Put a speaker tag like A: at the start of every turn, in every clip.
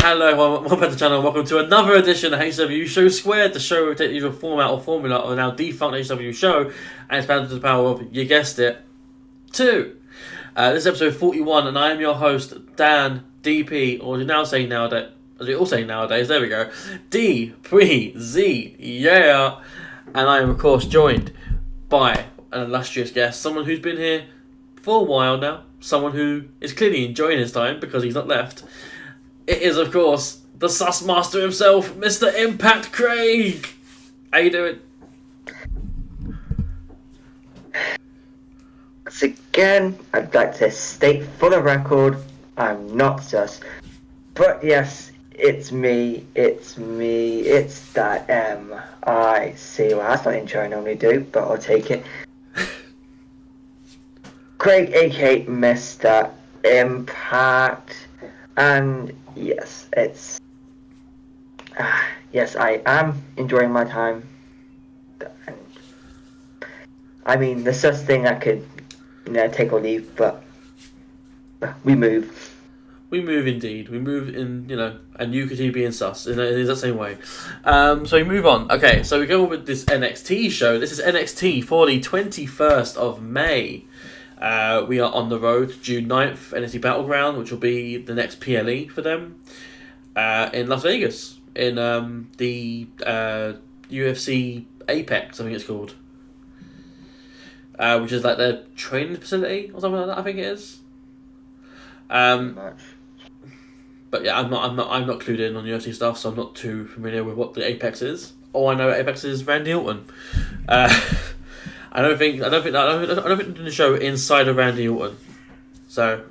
A: Hello, welcome back to the channel. Welcome to another edition of HCW Show Squared, the show rotating usual format or formula of a now defunct HCW show, and it's powered to the power of, you guessed it, 2. This is episode 41, and I am your host, Dan DP, or as you now say nowadays, as we all say nowadays, there we go, D3Z, yeah! And I am, of course, joined by an illustrious guest, someone who's been here for a while now, someone who is clearly enjoying his time because he's not left. It is, of course, the sus master himself, Mr. Impact Craig. How you doing?
B: Once again, I'd like to state for the record, I'm not sus. But yes, it's me, it's that M-I-C. Well, that's not the intro I normally do, but I'll take it. Craig, aka Mr. Impact. And yes, it's yes, I am enjoying my time. And I mean, there's such thing I could, take or leave, but we move.
A: We move indeed. We move in, and you could be in sus in that same way. So we move on. Okay, so we go with this NXT show. This is NXT for the 21st of May. We are on the road to June 9th, NXT Battleground, which will be the next PLE for them, in Las Vegas, in the UFC Apex, I think it's called, which is like their training facility or something like that, I think it is. But yeah, I'm not clued in on UFC stuff, so I'm not too familiar with what the Apex is. All I know Apex is Randy Orton. I don't think they're doing the show inside of Randy Orton. So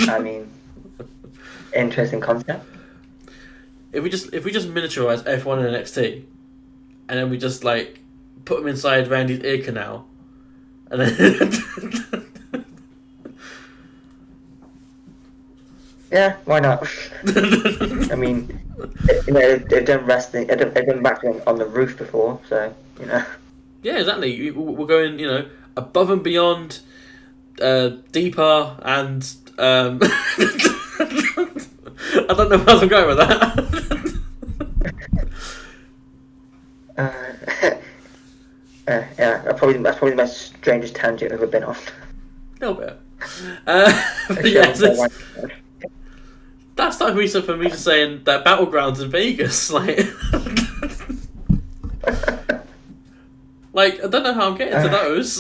B: I mean, interesting concept.
A: If we just miniaturize everyone in NXT, and then we just like put them inside Randy's ear canal, and then
B: yeah, why not? I mean, they've done wrestling, they've done wrestling on the roof before, so
A: Yeah, exactly. We're going, above and beyond, deeper, and I don't know where I'm going with that.
B: Yeah, that's probably the most strangest tangent I've ever been on.
A: A little bit. But yeah, that's like reason for me to saying that Battlegrounds in Vegas, like. Like, I don't know how I'm getting to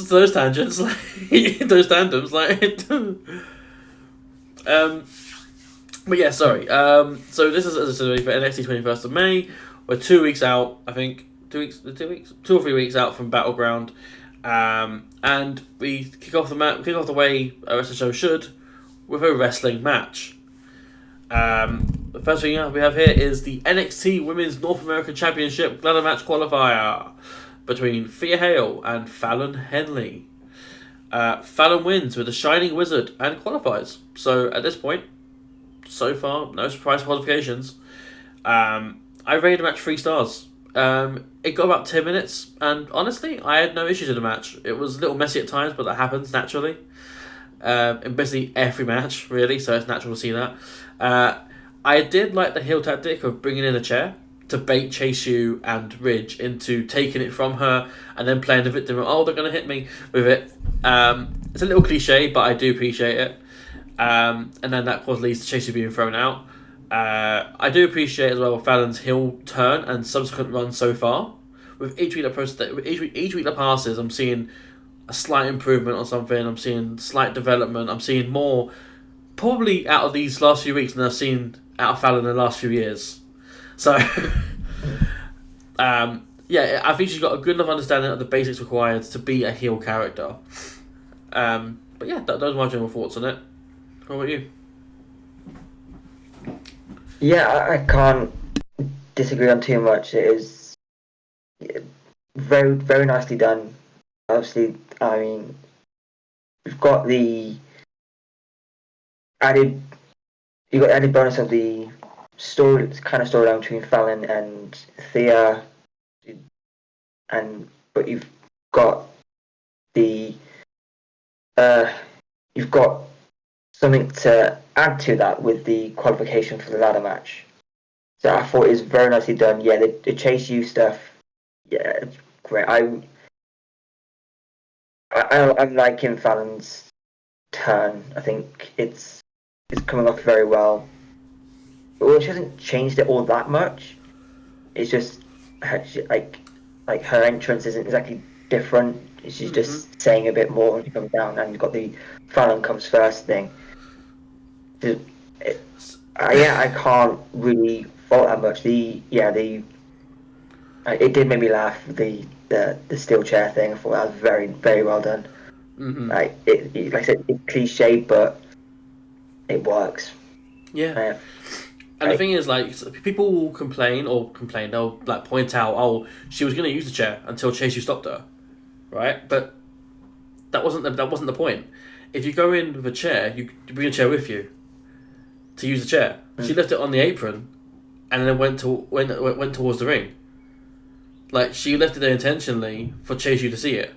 A: those tangents, like, those tandems, like, but yeah, sorry, so this is, as I said, for NXT 21st of May, we're 2 weeks out, I think, 2 or 3 weeks out from Battleground, and we kick off the way a wrestling show should, with a wrestling match. The first thing we have here is the NXT Women's North American Championship ladder match qualifier between Thea Hale and Fallon Henley. Fallon wins with a Shining Wizard and qualifies. So at this point, so far, no surprise qualifications. I rated the match 3 stars. It got about 10 minutes, and honestly, I had no issues with the match. It was a little messy at times, but that happens naturally. In basically every match, really, so it's natural to see that. I did like the heel tactic of bringing in a chair to bait Chase U and Ridge into taking it from her and then playing the victim of, they're going to hit me with it. It's a little cliche, but I do appreciate it. And then that, of course, leads to Chase U being thrown out. I do appreciate as well Fallon's heel turn and subsequent run so far. With each week that passes, I'm seeing a slight improvement on something. I'm seeing slight development. I'm seeing more, probably out of these last few weeks than I've seen out of Fallon in the last few years. So, yeah, I think she's got a good enough understanding of the basics required to be a heel character. But yeah, those are my general thoughts on it. What about you?
B: Yeah, I can't disagree on too much. It is very, very nicely done. Obviously, I mean, we've got the added bonus of the storyline between Fallon and Thea, but you've got the something to add to that with the qualification for the ladder match. So I thought it was very nicely done. Yeah, the Chase U stuff. Yeah, it's great. I'm liking Fallon's turn. I think it's coming off very well. Well, she hasn't changed it all that much. It's just like her entrance isn't exactly different. She's just saying a bit more when she comes down, and you've got the Fallon comes first thing. I can't really fault that much. It did make me laugh. The steel chair thing. I thought that was very, very well done. Like like I said, it's cliche, but it works.
A: Yeah. And the thing is, like, people will complain. They'll like point out, oh, she was going to use the chair until Chase U stopped her, right? But that wasn't the point. If you go in with a chair, you bring a chair with you to use the chair. She left it on the apron, and then went towards the ring. Like, she left it there intentionally for Chase U to see it.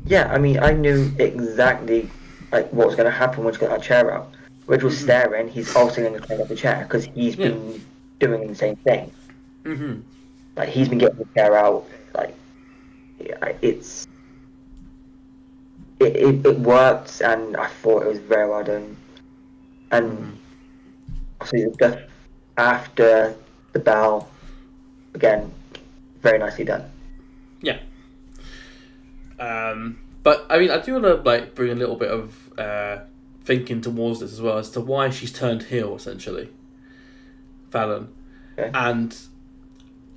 B: Yeah, I mean, I knew exactly like what was going to happen when she got that chair out. Ridge was staring. He's also going to climb up the chair because he's been doing the same thing. Like, he's been getting the chair out. Like, it worked, and I thought it was very well done. And obviously, just after the bell, again, very nicely done.
A: Yeah. But I mean, I do want to like bring a little bit of thinking towards this as well as to why she's turned heel, essentially, Fallon.
B: Okay.
A: And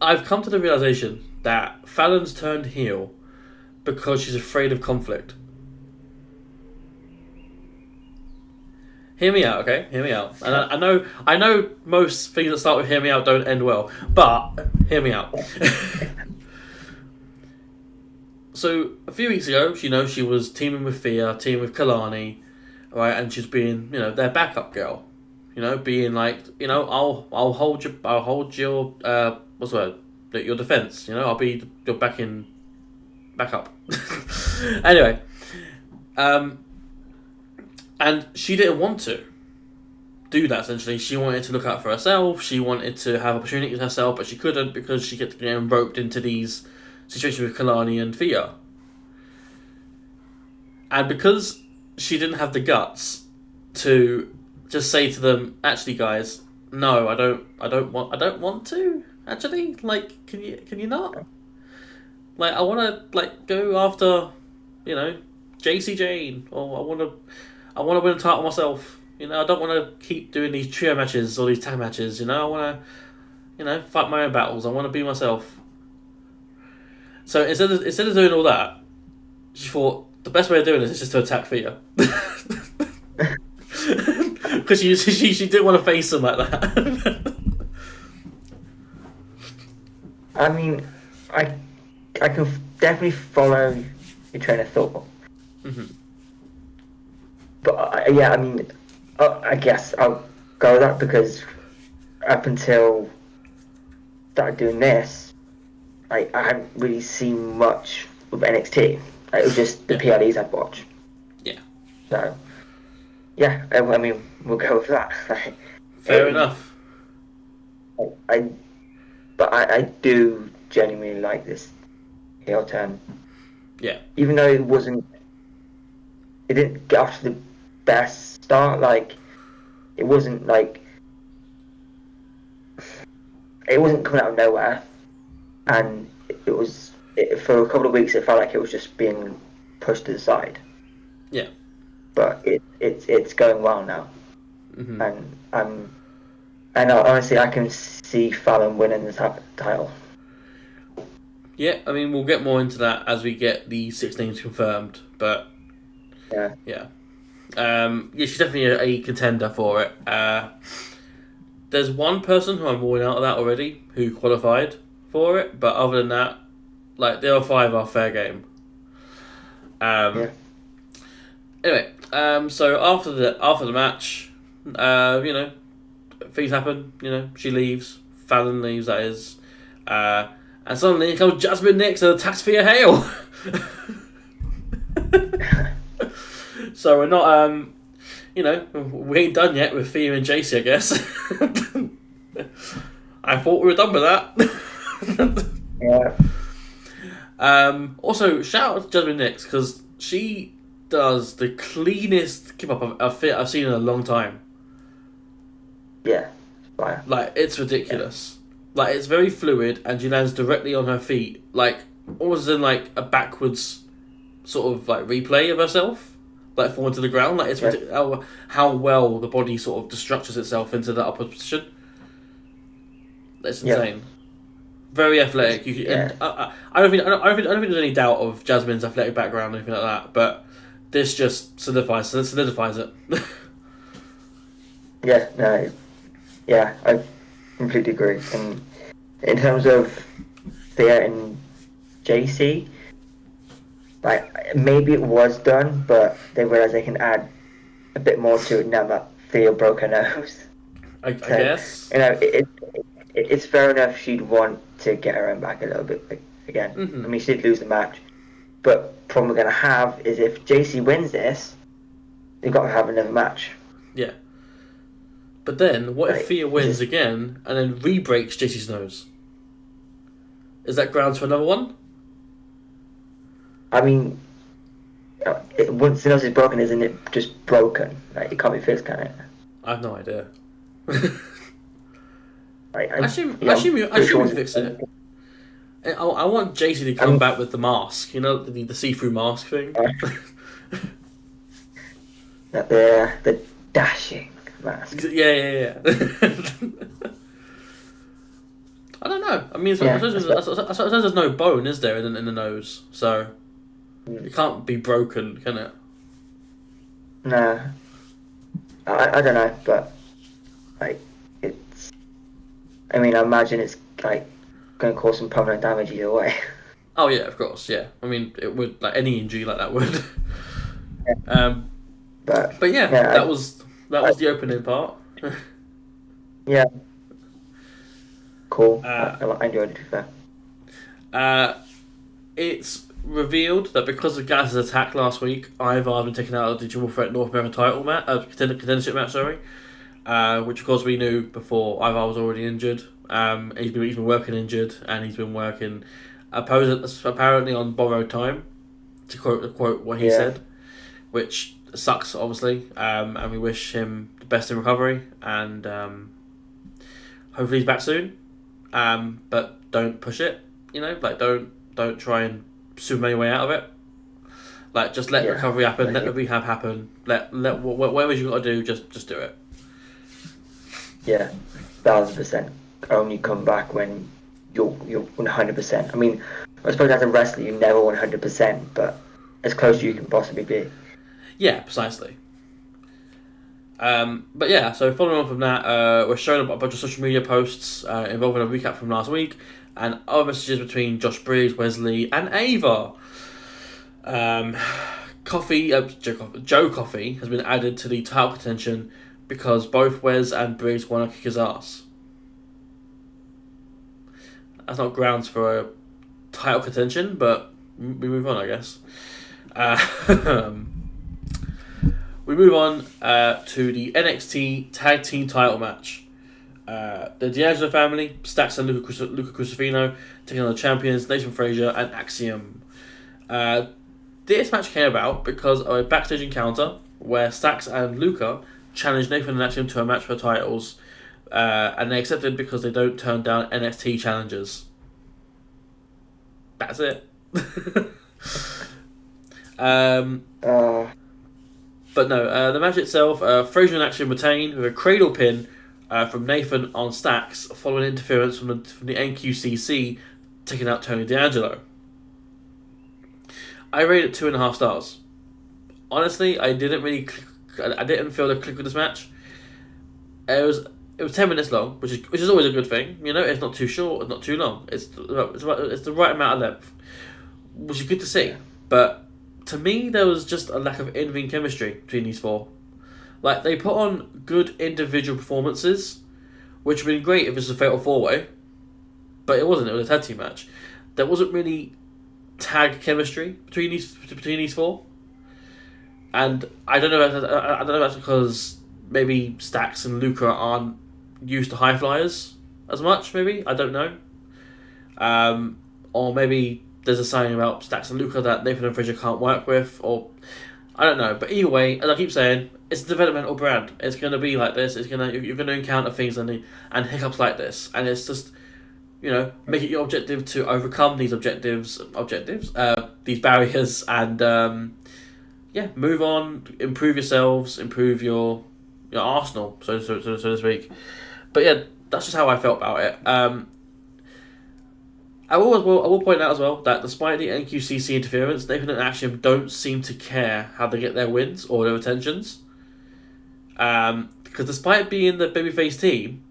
A: I've come to the realization that Fallon's turned heel because she's afraid of conflict. Hear me out, okay? Hear me out. And I know most things that start with "hear me out" don't end well, but hear me out. So a few weeks ago, she was teaming with Thea, teaming with Kalani, right, and she's being, their backup girl, being like, I'll hold your what's the word, your defense, I'll be your backup. Anyway, and she didn't want to do that. Essentially, she wanted to look out for herself. She wanted to have opportunities herself, but she couldn't because she kept getting roped into these situation with Kalani and Thea. And because she didn't have the guts to just say to them, actually guys, no, I don't want to, actually, like, can you not? Like, I wanna like go after, JC Jane, or I wanna win a title myself. I don't wanna keep doing these trio matches or these tag matches, I wanna, fight my own battles, I wanna be myself. So instead of doing all that, she thought the best way of doing this is just to attack Thea, because she didn't want to face him like that.
B: I mean, I can definitely follow your train of thought, but I guess I'll go with that because up until started doing this, I hadn't really seen much of NXT. It was just the PLEs I'd watch.
A: Yeah.
B: So, yeah, I mean, we'll go with that.
A: Fair enough.
B: I do genuinely like this heel turn.
A: Yeah.
B: Even though it didn't get off to the best start. Like, it wasn't coming out of nowhere. And for a couple of weeks, it felt like it was just being pushed to the side.
A: Yeah.
B: But it's going well now, and honestly, I can see Fallon winning the title.
A: Yeah, I mean, we'll get more into that as we get the 6 names confirmed, but yeah, she's definitely a contender for it. There's one person who I'm ruling out of that already who qualified for it, but other than that, like, the other 5 are fair game. Anyway, so after the match, things happen. She leaves. Fallon leaves. That is, and suddenly here comes Jasmine Nix and attacks Thea Hale. So we're not, we ain't done yet with Thea and JC, I guess. I thought we were done with that.
B: Yeah.
A: Also, shout out to Jasmine Nix, because she does the cleanest keep up I've seen in a long time.
B: Yeah. Fire.
A: Like, it's ridiculous. Like, it's very fluid, and she lands directly on her feet, like, almost in, like, a backwards sort of, like, replay of herself, like, falling to the ground. Like, it's how well the body sort of destructures itself into the upward position. That's insane. Very athletic. And I don't think there's any doubt of Jasmine's athletic background or anything like that, but this just solidifies it.
B: Yeah, I completely agree. And in terms of Thea and JC, like, maybe it was done, but they realized they can add a bit more to it now that Thea broke her nose.
A: I guess.
B: You know, it's fair enough she'd want to get her own back a little bit again.
A: Mm-hmm.
B: I mean, she did lose the match, but problem we're going to have is if JC wins this, they've got to have another match.
A: Yeah. But then, what if Thea wins again and then re-breaks JC's nose? Is that grounds for another one?
B: I mean, once the nose is broken, isn't it just broken? Like, it can't be fixed, can it?
A: I have no idea.
B: I
A: assume we fix it. I want JC to come back with the mask, the see-through mask thing.
B: The dashing mask.
A: Yeah. I don't know. I mean, I suppose there's no bone, is there, in the nose? So it can't be broken, can it?
B: No. I don't know, but like it's. I mean, I imagine it's like going to cause some permanent damage either way.
A: Oh yeah, of course, yeah. I mean, it would, like, any injury like that would. But yeah, that was the opening part.
B: Yeah. Cool. I enjoyed it, to be fair.
A: It's revealed that because of Gaz's attack last week, Ivar has been taken out of the Triple Threat North American title match, contendership match, which of course we knew before Ivar was already injured. He's been working injured, and he's been working apparently on borrowed time, to quote what he said, which sucks, obviously. And we wish him the best in recovery, and hopefully he's back soon. But don't push it, like don't try and Superman your way out of it. Like, just let recovery happen, let the rehab happen, let whatever you got to do, just do it.
B: Yeah, 1,000%. Only come back when you're 100%. I mean, I suppose as a wrestler, you're never 100%, but as close as you can possibly be.
A: Yeah, precisely. But yeah, so following on from that, we're showing a bunch of social media posts involving a recap from last week, and other messages between Josh Briggs, Wesley, and Ava. Joe Coffey has been added to the title contention because both Wes and Briggs want to kick his ass. That's not grounds for a title contention, but we move on, I guess. We move on to the NXT Tag Team title match. The D'Angelo family, Stax and Luca Crucifino, taking on the champions Nathan Frazier and Axiom. This match came about because of a backstage encounter where Stax and Luca challenged Nathan and Axiom to a match for titles, and they accepted because they don't turn down NXT challengers. That's it. But no, the match itself, Frazier and Axiom retain with a cradle pin from Nathan on Stax following interference from the NQCC taking out Tony D'Angelo. I rated it 2.5 stars. Honestly, I didn't feel the click with this match. It was 10 minutes long, which is always a good thing. It's not too short, it's not too long. It's the right amount of length, which is good to see. But to me, there was just a lack of in-ring chemistry between these four. Like, they put on good individual performances, which would have been great if it was a Fatal 4-Way, but it wasn't. It was a tag team match. There wasn't really tag chemistry between these four. And I don't know. I don't know if that's because maybe Stax and Luca aren't used to high flyers as much. Maybe I don't know. Or maybe there's a saying about Stax and Luca that Nathan and Frazier can't work with, or I don't know. But either way, as I keep saying, it's a developmental brand. It's gonna be like this. You're gonna encounter things and hiccups like this, and it's just make it your objective to overcome these these barriers, and move on, improve yourselves, improve your arsenal, so to speak. But yeah, that's just how I felt about it. I will point out as well that despite the NQCC interference, Nathan and Axiom don't seem to care how they get their wins or their attentions. Because despite being the babyface team,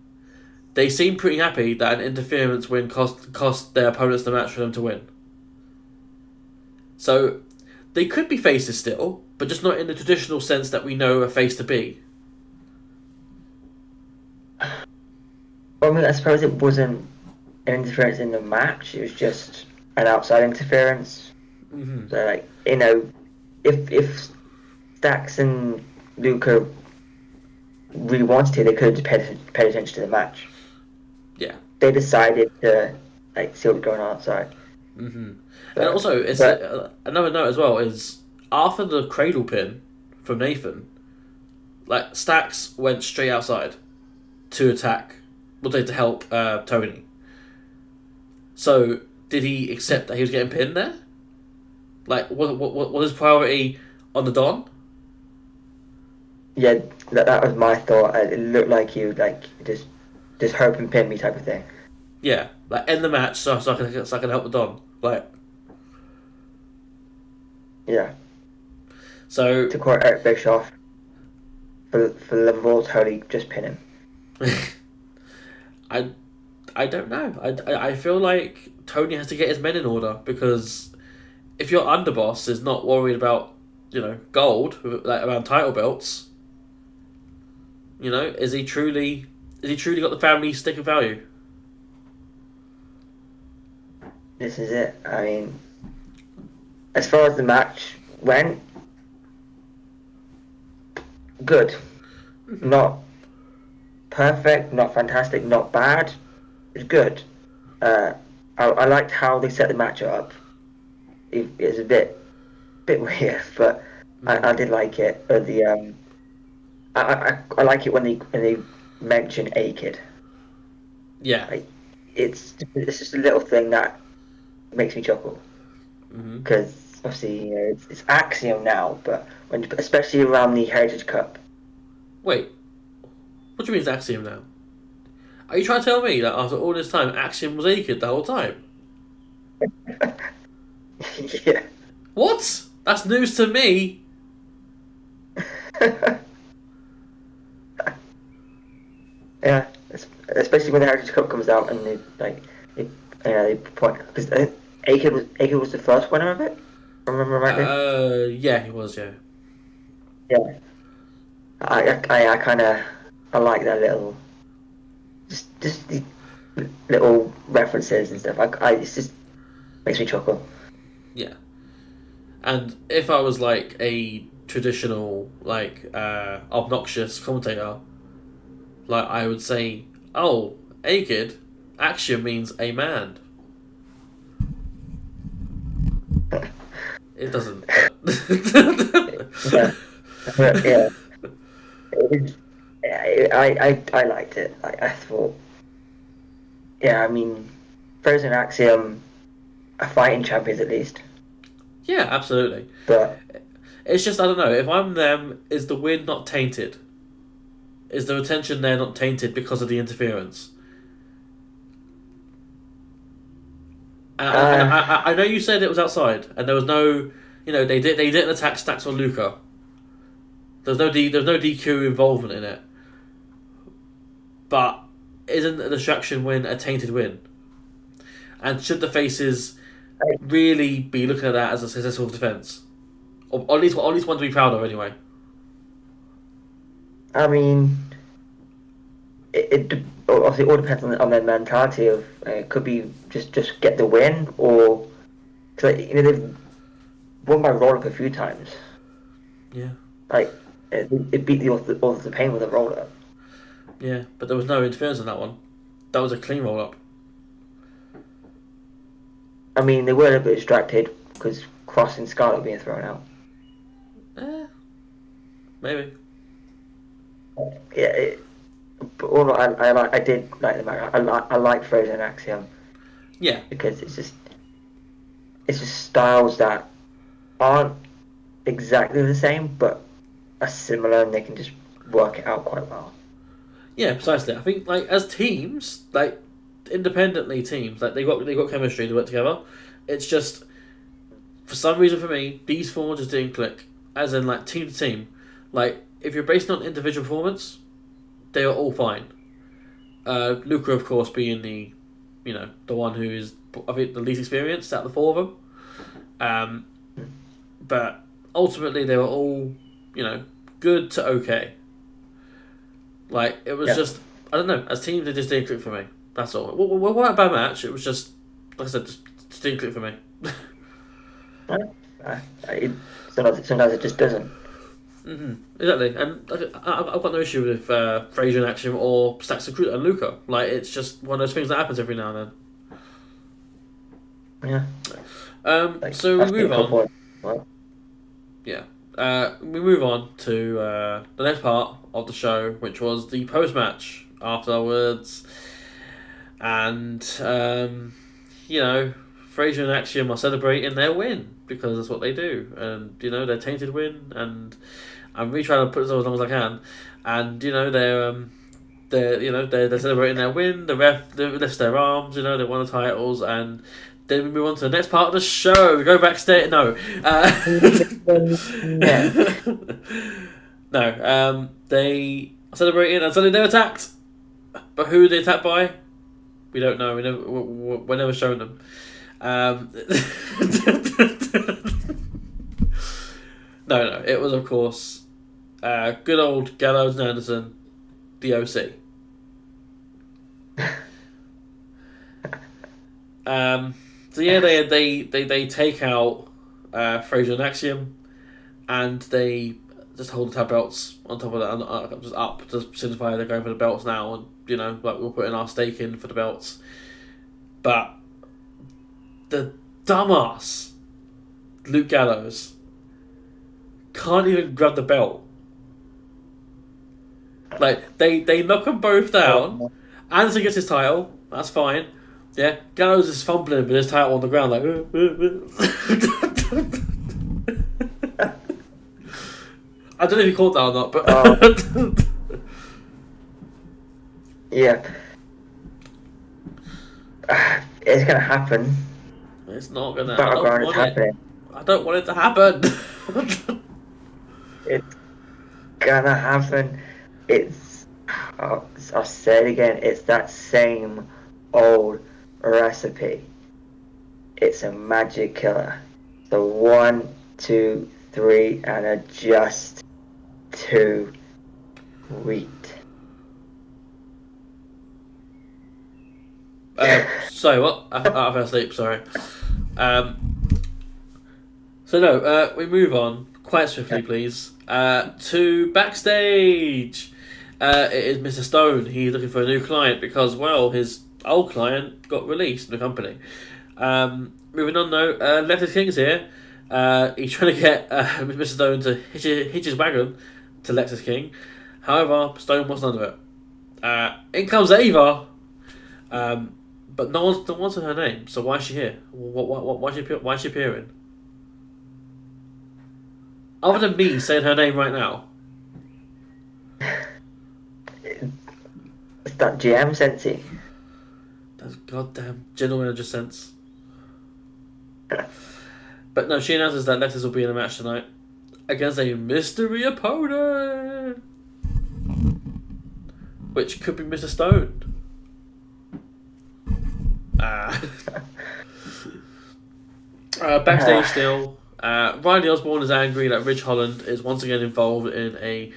A: they seem pretty happy that an interference win cost their opponents the match for them to win. So they could be faces still, but just not in the traditional sense that we know a face to be.
B: I mean, I suppose it wasn't an interference in the match. It was just an outside interference.
A: Mm-hmm.
B: So, like, if Stax and Luca really wanted to, they could have just paid attention to the match.
A: Yeah.
B: They decided to see what was going on outside.
A: Mm-hmm. And also, another note as well is after the cradle pin from Nathan, Stax went straight outside to attack. To help Tony. So did he accept that he was getting pinned there? Was his priority on the Don?
B: Yeah, that was my thought. It looked like he would just hope and pin me type of thing.
A: Yeah, end the match so I can help the Don.
B: Yeah.
A: So
B: to quote Eric Bischoff, for the love of all Tony, just pin him.
A: I don't know. I feel like Tony has to get his men in order, because if your underboss is not worried about gold around title belts, is he truly got the family stick of value?
B: This is it. I mean, as far as the match went, good. Not perfect, not fantastic, not bad. It's good. I liked how they set the match up. It was a bit weird, but I did like it. I like it when they mention A-Kid.
A: Yeah.
B: It's just a little thing that makes me chuckle. Because obviously it's Axiom now, but especially around the Heritage Cup.
A: Wait. What do you mean it's Axiom now? Are you trying to tell me that after all this time, Axiom was A-Kid the whole time?
B: Yeah.
A: What? That's news to me.
B: Yeah, especially when the Heritage Cup comes out and they point, because I think A-Kid was the first winner of it. If I remember rightly.
A: Yeah, he was. Yeah.
B: Yeah. I kind of like that little. Just the little references and stuff. It just makes me chuckle.
A: Yeah. And if I was a traditional obnoxious commentator, I would say, "Oh, A-Kid, action means a man." It doesn't.
B: Yeah. I liked it. I thought, yeah, I mean, Fraser and Axiom are fighting champions at least.
A: Yeah, absolutely.
B: But
A: it's just, I don't know, if I'm them, is the win not tainted? Is the retention there not tainted because of the interference? I know you said it was outside, and there was no, they didn't attack Stax or Luca. There's no DQ involvement in it. But isn't the distraction win a tainted win? And should the faces really be looking at that as a successful defense, or at least one to be proud of anyway?
B: I mean, it obviously all depends on their mentality of it could be just get the win, or cause they've won by roll up a few times.
A: Yeah.
B: Like, it beat the Authors of Pain with a roll up.
A: Yeah, but there was no interference in that one. That was a clean roll up.
B: I mean, they were a bit distracted because Cross and Scarlet were being thrown out.
A: Maybe.
B: Yeah, but all I did like the match. I like Fraser and Axiom.
A: Yeah.
B: Because it's just styles that aren't exactly the same, but are similar, and they can just work it out quite well.
A: Yeah, precisely. I think like as teams, like independently teams, like they got chemistry to work together. It's just for some reason for me, these four just didn't click. As in like team to team. Like if you're based on individual performance, they are all fine. Luca of course being the one who is I think the least experienced out of the four of them. But ultimately they were all, good to okay. Like, it was just, I don't know, as teams, they just didn't click for me. That's all. Well, what a bad match. It was just, like I said, just didn't click for me.
B: Sometimes it just doesn't.
A: Exactly. And I've got no issue with Fraser in action or Stacks and Luca. Like, it's just one of those things that happens every now and
B: then. Yeah.
A: So we move on.
B: Well.
A: Yeah. We move on to the next part of the show, which was the post-match afterwards. And, Fraser and Axiom are celebrating their win, because that's what they do. And, their tainted win, and I'm really trying to put this on as long as I can. And, they're celebrating their win, the ref lifts their arms, they won the titles, and then we move on to the next part of the show. We go backstage. No. No. They are celebrating and suddenly they're attacked. But who are they attacked by? We don't know. We're never shown them. No. It was, of course, good old Gallows and Anderson, the OC. So yeah, they take out Fraser and Axiom, and they just hold the tag belts on top of that, just up to signify they're going for the belts now, and we're putting our stake in for the belts. But the dumbass Luke Gallows can't even grab the belt. Like they knock them both down. Anderson gets his title. That's fine. Yeah, Gallows is fumbling with his title on the ground, like. I don't know if you caught that or not, but.
B: Yeah. It's gonna happen.
A: It's not gonna.
B: Battleground is happening.
A: I don't want it to happen.
B: It's gonna happen. I'll say it again. It's that same old recipe. It's a magic killer. So 1, 2, 3, and adjust to wheat.
A: Sorry, what? I fell asleep. Sorry. We move on quite swiftly, please. To backstage. It is Mr. Stone. He's looking for a new client because, well, his old client got released from the company. Moving on though, Lexus King's here. He's trying to get Mr. Stone to hitch his wagon to Lexus King. However, Stone wants none of it. In comes Ava, but no one's said her name. So why is she here? Why is she appearing? Other than me saying her name right now.
B: It's that GM sensei.
A: That's goddamn general manager sense. But no, she announces that Lexus will be in a match tonight against a mystery opponent, which could be Mr. Stone. Backstage still, Riley Osborne is angry that Ridge Holland is once again involved in a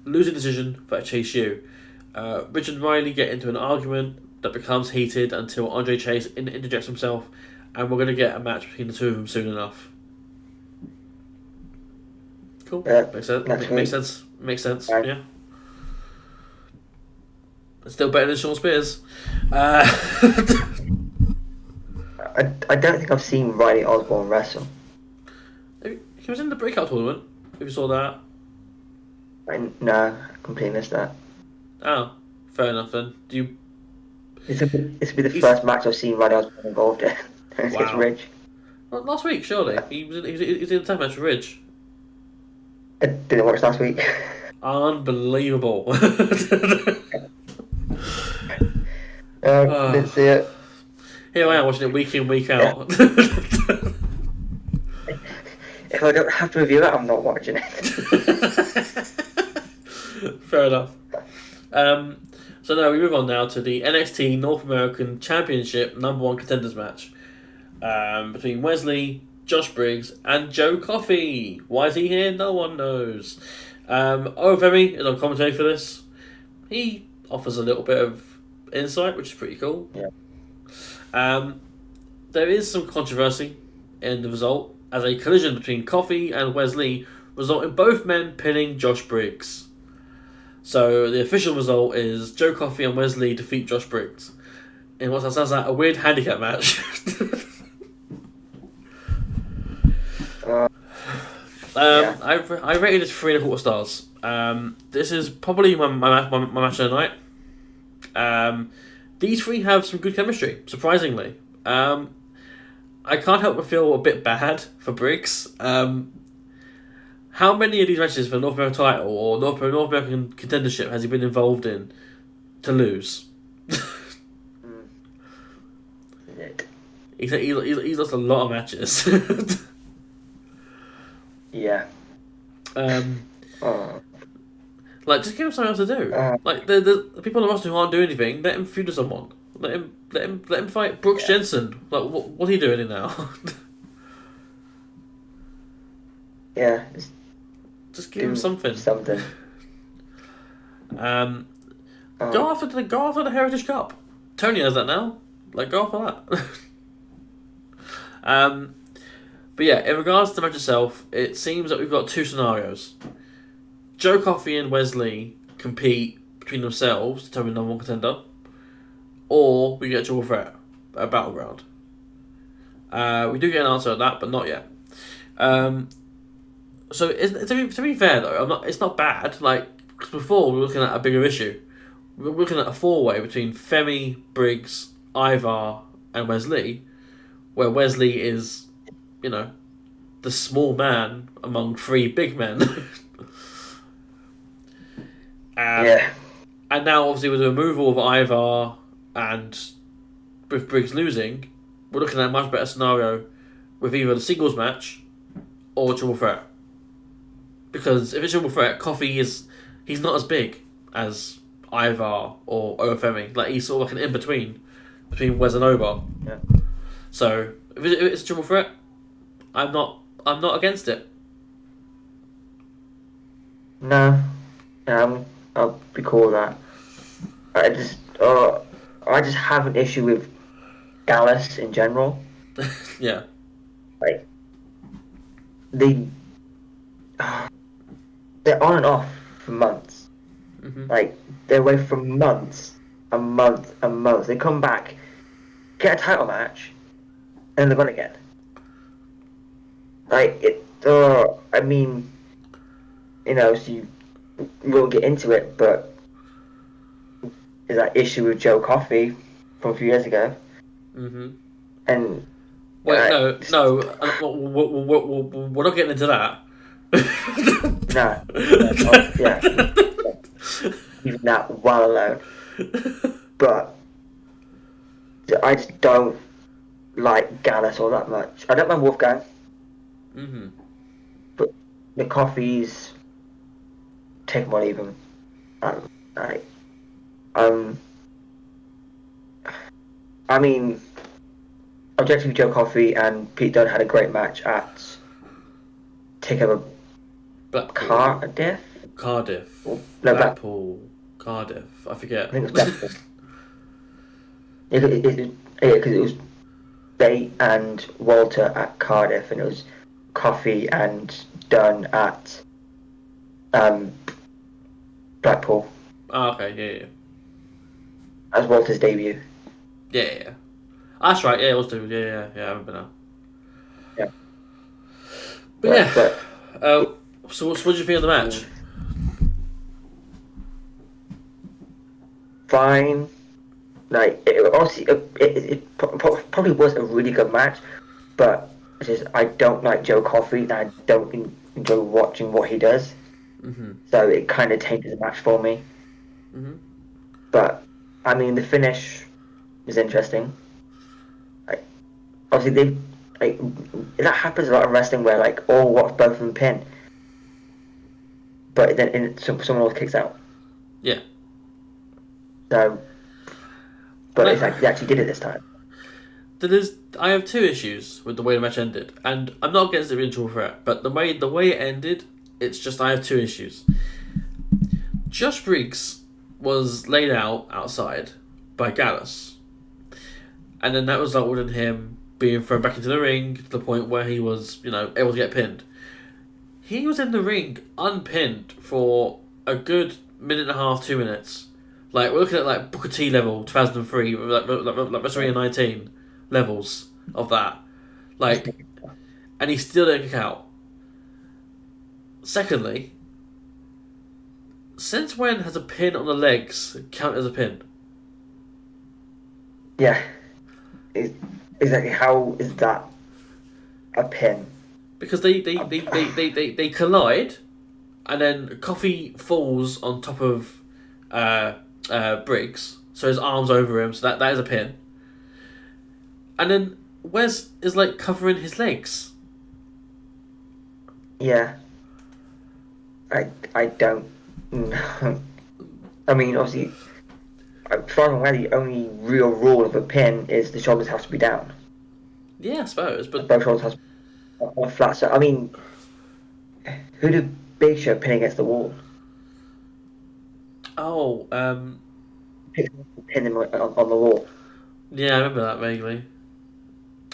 A: losing decision for Chase U. Ridge and Riley get into an argument that becomes heated until Andre Chase interjects himself, and we're going to get a match between the two of them soon enough. Cool. Makes sense.
B: next week.
A: Makes sense. Makes sense.
B: Right.
A: Yeah. It's still better than Sean Spears.
B: I don't think I've seen Riley Osborne wrestle.
A: He was in the breakout tournament. If you saw that.
B: No, I completely missed that.
A: Oh, fair enough then. Do you?
B: This will be the first match I've seen Riley Osborne involved in. It's
A: Wow.
B: Ridge.
A: Well, last week, surely he was in the tag match with Ridge.
B: I didn't watch last week.
A: Unbelievable.
B: Didn't see it.
A: Here I am watching it week in, week out.
B: If I don't have to review it, I'm not watching it.
A: Fair enough. So now we move on now to the NXT North American Championship #1 contenders match between Wesley, Josh Briggs, and Joe Coffey. Why is he here? No one knows. Femi is on commentary for this. He offers a little bit of insight, which is pretty cool.
B: Yeah.
A: There is some controversy in the result, as a collision between Coffey and Wesley result in both men pinning Josh Briggs. So the official result is Joe Coffey and Wesley defeat Josh Briggs in what sounds like a weird handicap match.
B: Yeah.
A: I rated it 3.25 stars. This is probably my match of the night. These three have some good chemistry, surprisingly. I can't help but feel a bit bad for Briggs. How many of these matches for the North American title or North American contendership has he been involved in to lose? He's lost a lot of matches.
B: Yeah.
A: Like, just give him something else to do. Like, the people on the roster who aren't doing anything, let him feud with someone. Let him fight Brooks Jensen. Like, what are you doing now?
B: Yeah.
A: Just give him something.
B: Something.
A: Go after the Heritage Cup. Tony has that now. Like, go after that. But yeah, in regards to the match itself, it seems that we've got two scenarios. Joe Coffey and Wesley compete between themselves to determine #1 contender, or we get a triple threat at a Battleground. We do get an answer at that, but not yet. So to be fair though, it's not bad. Like, 'cause before we were looking at a bigger issue. We were looking at a 4-way between Femi, Briggs, Ivar, and Wesley, where Wesley is, the small man among 3 big men.
B: Yeah.
A: And now, obviously, with the removal of Ivar and with Briggs losing, we're looking at a much better scenario with either the singles match or a triple threat. Because if it's triple threat, he's not as big as Ivar or Ofemi. Like, he's sort of like an in-between between Wes and Oba.
B: Yeah.
A: So if it's a triple threat, I'm not against it.
B: No. I'll be cool with that. I just have an issue with Dallas in general.
A: Yeah.
B: Like, they're on and off for months.
A: Mm-hmm.
B: Like, they're away for months, a month. They come back, get a title match, and they're gone again. Like, I mean, so you won't get into it, but there's that issue with Joe Coffey from a few years ago.
A: Mm-hmm.
B: And
A: wait, no, we're not getting into that.
B: No. Yeah. Even that well alone. But I just don't like Gallus all that much. I don't mind Wolfgang.
A: Mm-hmm.
B: But the Coffees, take them or leave them. I mean, objectively, Joe Coffey and Pete Dunne had a great match at TakeOver Cardiff.
A: Cardiff.
B: No,
A: Blackpool. Cardiff. I forget.
B: I think it was Blackpool. Because it was Bate and Walter at Cardiff, and it was Coffey and Dunn at Blackpool.
A: Oh, okay, yeah.
B: As Walter's debut.
A: Yeah. That's right, yeah, it was dude. Yeah, I remember now.
B: Yeah.
A: But yeah.
B: But
A: So what did you think of the match?
B: Fine. Like, obviously, it probably was a really good match, but it's just, I don't like Joe Coffey, and I don't enjoy watching what he does.
A: Mm-hmm.
B: So it kind of tainted the match for me.
A: Mm-hmm.
B: But, I mean, the finish was interesting. Like, obviously, that happens a lot in wrestling where, like, watch both of them pin, but then someone else kicks out.
A: Yeah.
B: So, but
A: Like,
B: they actually did it this time.
A: I have two issues with the way the match ended, and I'm not against it being triple threat, but the way it ended, it's just I have two issues. Josh Briggs was laid out outside by Gallus, and then that resulted in him being thrown back into the ring to the point where he was, able to get pinned. He was in the ring unpinned for a good minute and a half, 2 minutes. Like, we're looking at like Booker T level 2003, like WrestleMania 19 levels of that. Like, and he still didn't kick out. Secondly, since when has a pin on the legs count as a pin?
B: Yeah. Exactly. How is that a pin?
A: Because they collide, and then Coffey falls on top of Briggs, so his arm's over him, so that is a pin. And then Wes is like covering his legs.
B: Yeah. I don't know. I mean, obviously, as far as I'm aware, the only real rule of a pin is the shoulders have to be down.
A: Yeah, I suppose, but
B: Both shoulders have to be on a flat. So, I mean, who did Big Show pin against the wall? Pin him on the wall.
A: Yeah, I remember that vaguely.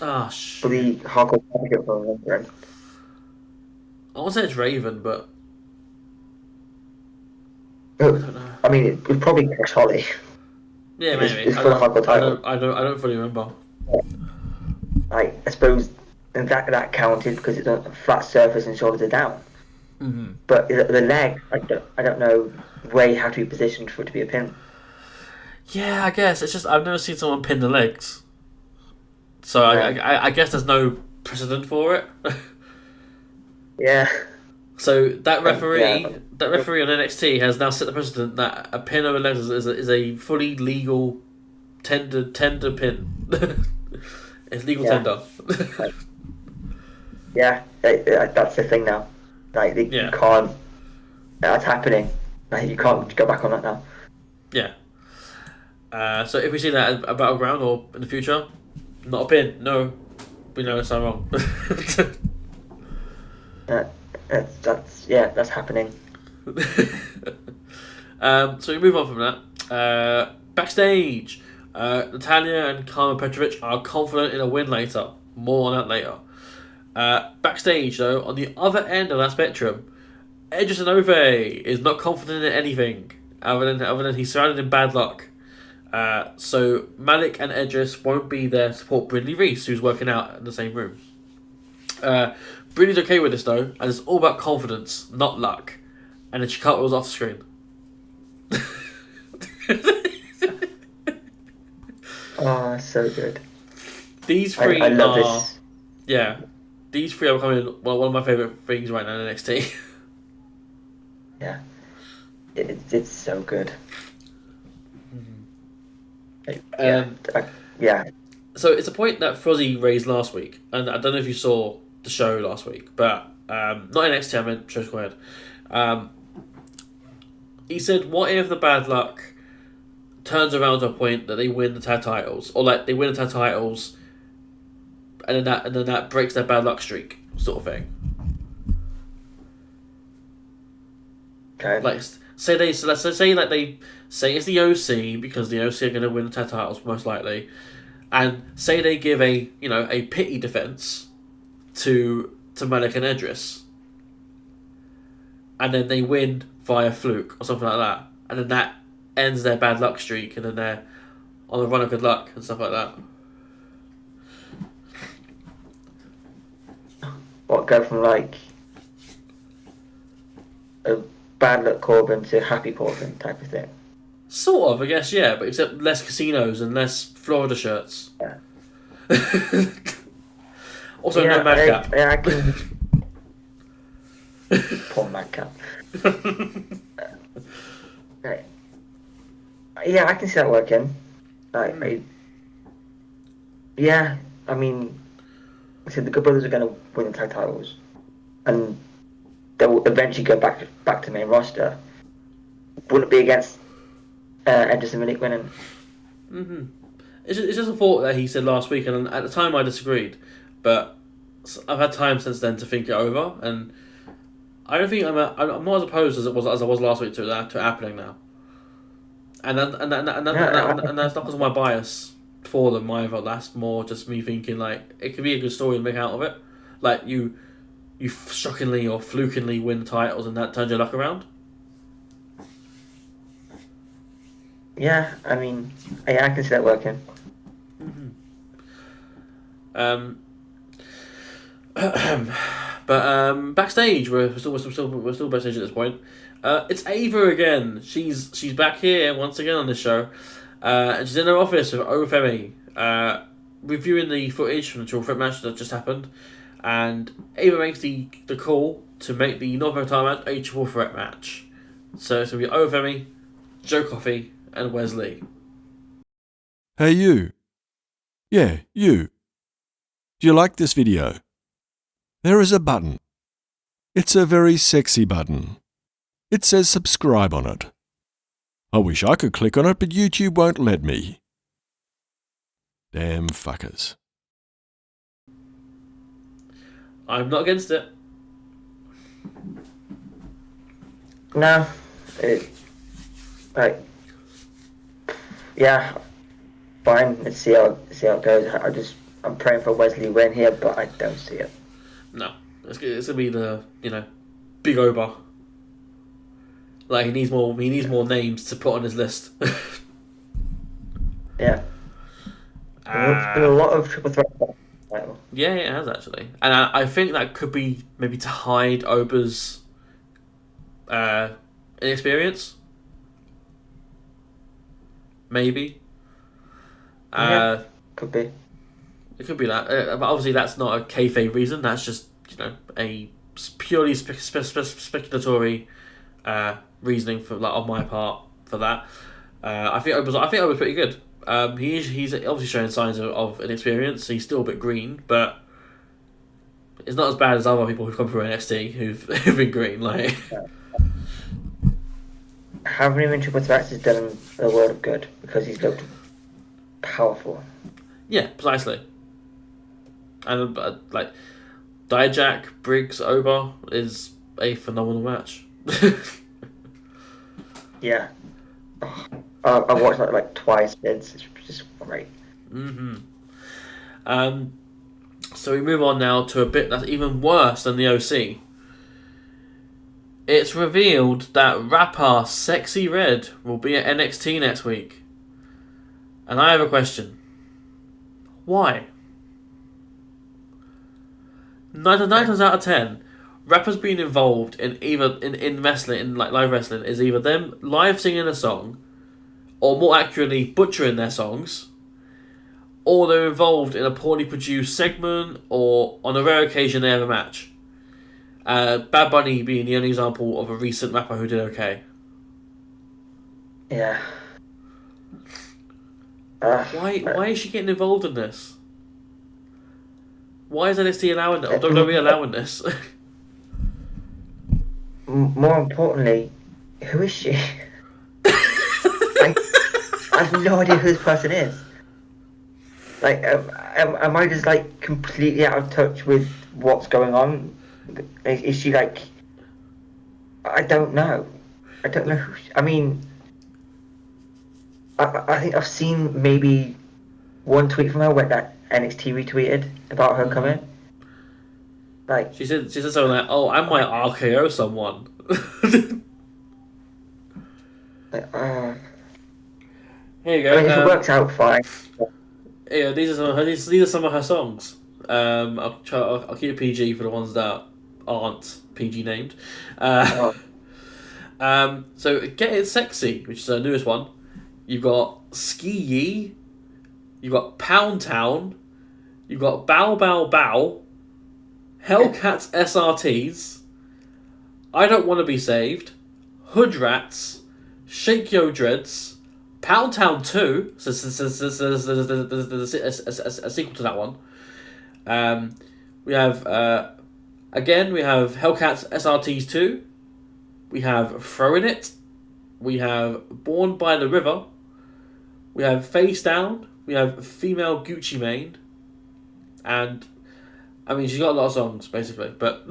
A: Ah,
B: For the hardcore championship, if I remember him.
A: I want to say it's Raven, but
B: I
A: don't know.
B: I mean, it was probably Chris Holly.
A: Yeah, maybe.
B: It's for the hardcore title.
A: I don't fully remember.
B: I suppose that counted because it's a flat surface and shoulders are down.
A: Mm-hmm.
B: But the leg, I don't know where you have to be positioned for it to be a pin.
A: Yeah, I guess it's just I've never seen someone pin the legs, so I guess there's no precedent for it.
B: Yeah.
A: So that referee on NXT has now set the precedent that a pin over legs is a fully legal tender pin. It's legal tender.
B: Yeah, that's the thing now. Like you can't. That's happening. Like you can't go back on that now.
A: Yeah. So if we see that at Battleground or in the future, not a pin. No, we know it's not wrong.
B: That's happening.
A: So we move on from that. Backstage, Natalia and Karma Petrovic are confident in a win later. More on that later. Backstage, though, on the other end of that spectrum, Edris Enove is not confident in anything other than he's surrounded in bad luck. So Malik and Edris won't be there to support Brindley Reese, who's working out in the same room. Brindley's okay with this though, and it's all about confidence, not luck. And then she cartwheels off screen.
B: Oh, so good.
A: These three
B: I love this.
A: Yeah, these three are becoming one of my favourite things right now in NXT.
B: Yeah, it's so good. Yeah.
A: So it's a point that Fuzzy raised last week, and I don't know if you saw the show last week, but not NXT, I meant Show Squared. He said, what if the bad luck turns around to a point that they win the tag titles, or like they win the tag titles, and then that breaks their bad luck streak, sort of thing.
B: Okay.
A: Like let's say it's the OC because the OC are going to win the tag titles most likely, and say they give a pity defense to Malik and Edris. and then they win via fluke or something like that, and then that ends their bad luck streak, and then they're on a run of good luck and stuff like that.
B: What, go from like a bad luck Corbin to happy Corbin type of thing?
A: Sort of, I guess, yeah, but except less casinos and less Florida shirts.
B: Yeah.
A: Also, no madcap.
B: I can. Poor madcap. Right. Yeah, I can see that working. Yeah, I mean, I said the Good Brothers are going to win the tag titles, and they will eventually go back to main roster. Wouldn't it be against Edris and Minik winning?
A: Mm-hmm. It's just a thought that he said last week, and at the time I disagreed, but I've had time since then to think it over, and I don't think I'm not as opposed as I was last week to that happening now. And that's not because of my bias for them either. That's more just me thinking like it could be a good story to make out of it. Like you shockingly or flukingly win titles and that turns your luck around.
B: Yeah, I mean, I can see that working.
A: Mm-hmm. But backstage, we're still backstage at this point. It's Ava again. She's back here once again on this show, and she's in her office with Ofemi, reviewing the footage from the triple threat match that just happened, and Ava makes the call to make the North American title match a triple threat match. So it's gonna be Ofemi, Joe Coffey, and Wesley.
C: Hey you. Yeah, you. Do you like this video? There is a button. It's a very sexy button. It says subscribe on it. I wish I could click on it, but YouTube won't let me. Damn fuckers.
A: I'm not against it.
B: No, yeah, fine. Let's see how it goes. I'm praying for Wesley win here, but I don't see it.
A: No, it's gonna be the big Oba. Like he needs more names to put on his list.
B: Yeah. There's been a lot of triple threat.
A: Yeah, it has actually, and I think that could be maybe to hide Oba's inexperience. Maybe.
B: Yeah, could be.
A: It could be that, but obviously that's not a kayfabe reason. That's just a purely speculatory reasoning for on my part for that. I think Oba's pretty good. He's obviously showing signs of inexperience. He's still a bit green, but it's not as bad as other people who've come through NXT who've been green. Like
B: having him in triple threats has done him a world of good because he's looked powerful.
A: Yeah, precisely. And like Dijak Briggs Oba is a phenomenal match.
B: Yeah. I've watched that like twice. It's just great.
A: Mm-hmm. So we move on now to a bit that's even worse than the OC. It's revealed that rapper Sexy Red will be at NXT next week. And I have a question. Why? 9 times out of 10, rappers being involved in either in wrestling, in like live wrestling, is either them live singing a song, or more accurately, butchering their songs, or they're involved in a poorly produced segment, or on a rare occasion they have a match. Bad Bunny being the only example of a recent rapper who did okay.
B: Yeah.
A: Why is she getting involved in this? Why is NXT allowing it? Or WWE allowing this?
B: More importantly, who is she? I have no idea who this person is. Like, am I just like completely out of touch with what's going on? Is she like? I don't know. I don't know. I mean, I think I've seen maybe one tweet from her where that NXT retweeted about her coming. Like
A: she said something like, "Oh, I might RKO someone." Here you go.
B: I mean, if it works out fine.
A: Yeah, these are some of her songs. I'll keep it PG for the ones that aren't PG named. So Get It Sexy, which is her newest one. You've got Ski Yee. You've got Pound Town. You've got Bow Bow Bow. Hellcats SRTs. I Don't Want to Be Saved. Hood Rats. Shake Yo Dreads. Pound Town 2. So there's a sequel to that one. We have Hellcats SRTs 2. We have Throwing It. We have Born by the River. We have Face Down. We have Female Gucci Mane. And, I mean, she's got a lot of songs, basically, but...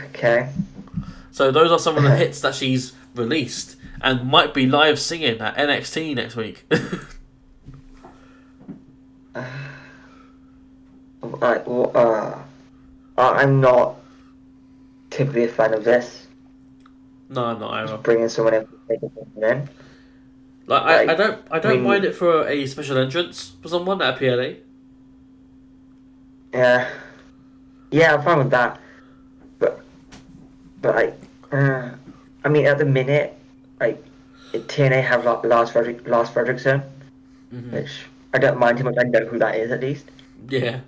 B: Okay.
A: So those are some of the hits that she's released and might be live singing at NXT next week.
B: I'm not typically a fan of this.
A: No, I'm not either.
B: Just bringing someone in to take it in.
A: I don't mind it for a special entrance for someone at a PLE.
B: Yeah, I'm fine with that. But I mean, at the minute, TNA have Lars Fredrickson, which I don't mind too much. I know who that is at least.
A: Yeah.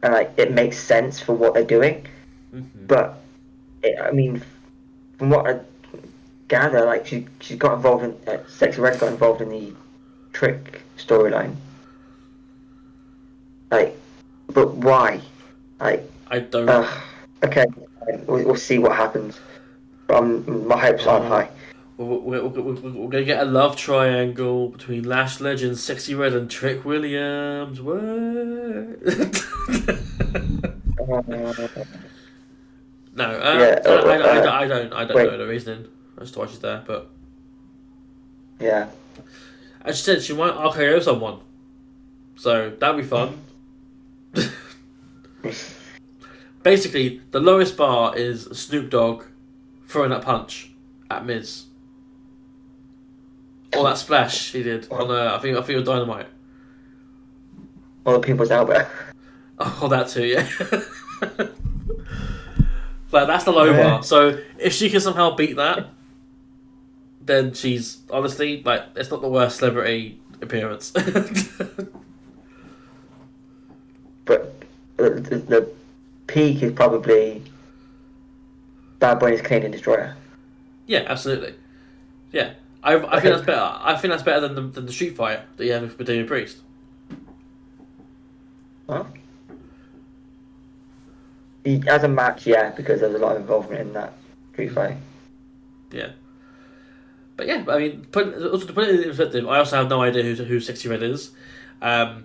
B: And it makes sense for what they're doing. But I mean, from what I gather, she got involved in Sexy Red got involved in the Trick storyline. But why?
A: I don't.
B: Okay, we'll see what happens. My hopes aren't high.
A: We're gonna get a love triangle between Lash Legend, Sexy Red, and Trick Williams. What? No, I don't know the reasoning as to why she's there, but
B: yeah.
A: As she said, she might RKO someone, so that'd be fun. Basically, the lowest bar is Snoop Dogg throwing that punch at Miz. Or that splash he did on I think it was Dynamite.
B: Or the People's Elbow.
A: Oh, that too, yeah. But that's the low bar. So if she can somehow beat that, then she's honestly it's not the worst celebrity appearance.
B: But the peak is probably Bad Bunny's Canadian Destroyer.
A: Yeah, absolutely. Yeah, I think that's better. I think that's better than the street fight that you have with Damian Priest.
B: Huh? As a match, yeah, because there's a lot of involvement in that street fight.
A: Yeah. But yeah, I mean, to put it in perspective, I also have no idea who Sexy Red is. And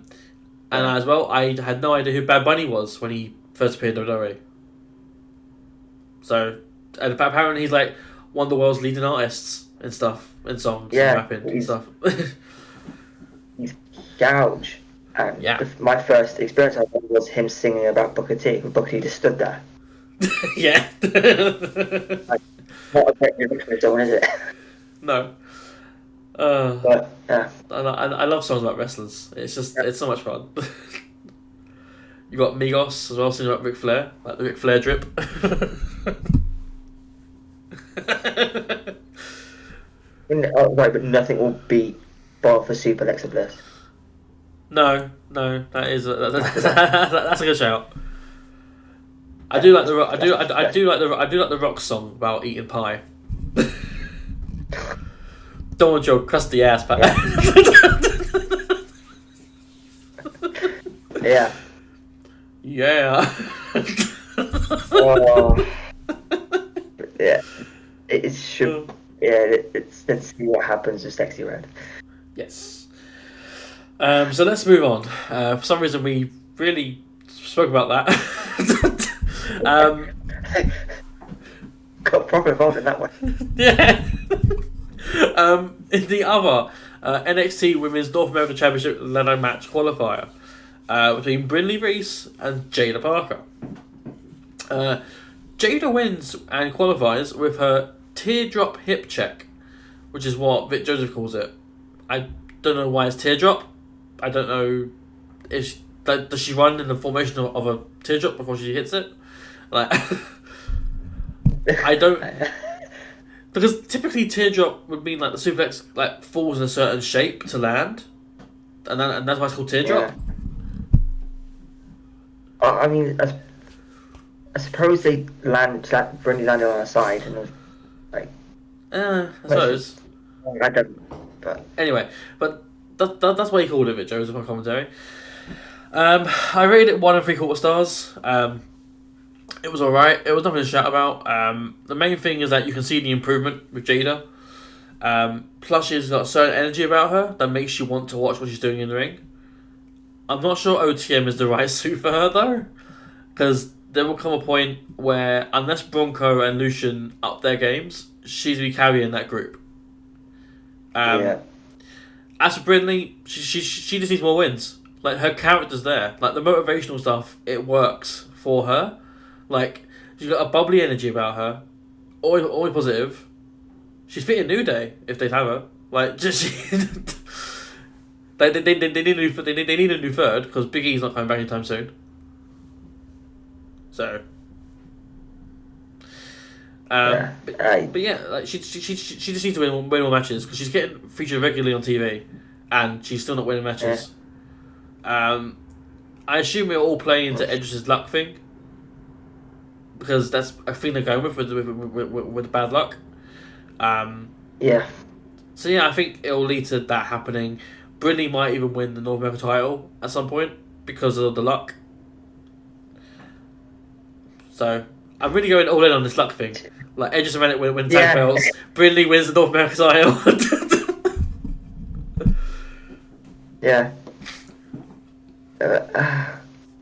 A: as well, I had no idea who Bad Bunny was when he first appeared in WWE. So, and apparently he's one of the world's leading artists and stuff, and songs, and rapping and stuff.
B: He's gouge. And my first experience of him was him singing about Booker T. Booker T just stood there.
A: Yeah.
B: Not a great lyric for someone, is it?
A: No.
B: But yeah.
A: I love songs about wrestlers. It's just it's so much fun. You got Migos as well singing about Ric Flair, like the Ric Flair drip.
B: Right, but nothing will beat Bar for Super Alexa Bliss.
A: No, that's a good shout. I do like the Rock song about eating pie. Don't want your crusty ass pie.
B: Yeah.
A: Yeah.
B: Yeah. It should. Yeah. Let's see what happens with Sexy Red.
A: Yes. So let's move on. For some reason, we really spoke about that.
B: Got proper involved in that one.
A: Yeah. In the other NXT Women's North American Championship ladder match qualifier between Brinley Reese and Jada Parker. Jada wins and qualifies with her teardrop hip check, which is what Vic Joseph calls it. I don't know why it's teardrop. I don't know if does she run in the formation of a teardrop before she hits it. Like, I don't, because typically teardrop would mean like the suplex like falls in a certain shape to land, and that's why it's called teardrop.
B: Yeah. I mean, I suppose they Brandy landed on her side, and it was like.
A: I suppose.
B: I don't. But
A: anyway, but that's why he called it Joseph on commentary. I rated it 1 3/4 stars. It was alright. It was nothing to shout about. The main thing is that you can see the improvement with Jada. Plus, she's got a certain energy about her that makes you want to watch what she's doing in the ring. I'm not sure OTM is the right suit for her though, because there will come a point where unless Bronco and Lucian up their games, she's be carrying that group.
B: yeah.
A: As for Brindley, she just needs more wins. Like, her character's there. Like, the motivational stuff, it works for her. Like, she's got a bubbly energy about her. Always positive. She's fitting New Day if they'd have her. Like, just they need a new third because Big E's not coming back anytime soon. So. But yeah, like she just needs to win more matches because she's getting featured regularly on TV, and she's still not winning matches. Yeah. I assume we're all playing into Edge's luck thing because that's a thing they're going with with bad luck.
B: Yeah.
A: So yeah, I think it will lead to that happening. Brindley might even win the North American title at some point because of the luck. So I'm really going all in on this luck thing. Like, Edge and Rennick win tag belts. Brindley wins the North American title.
B: Yeah.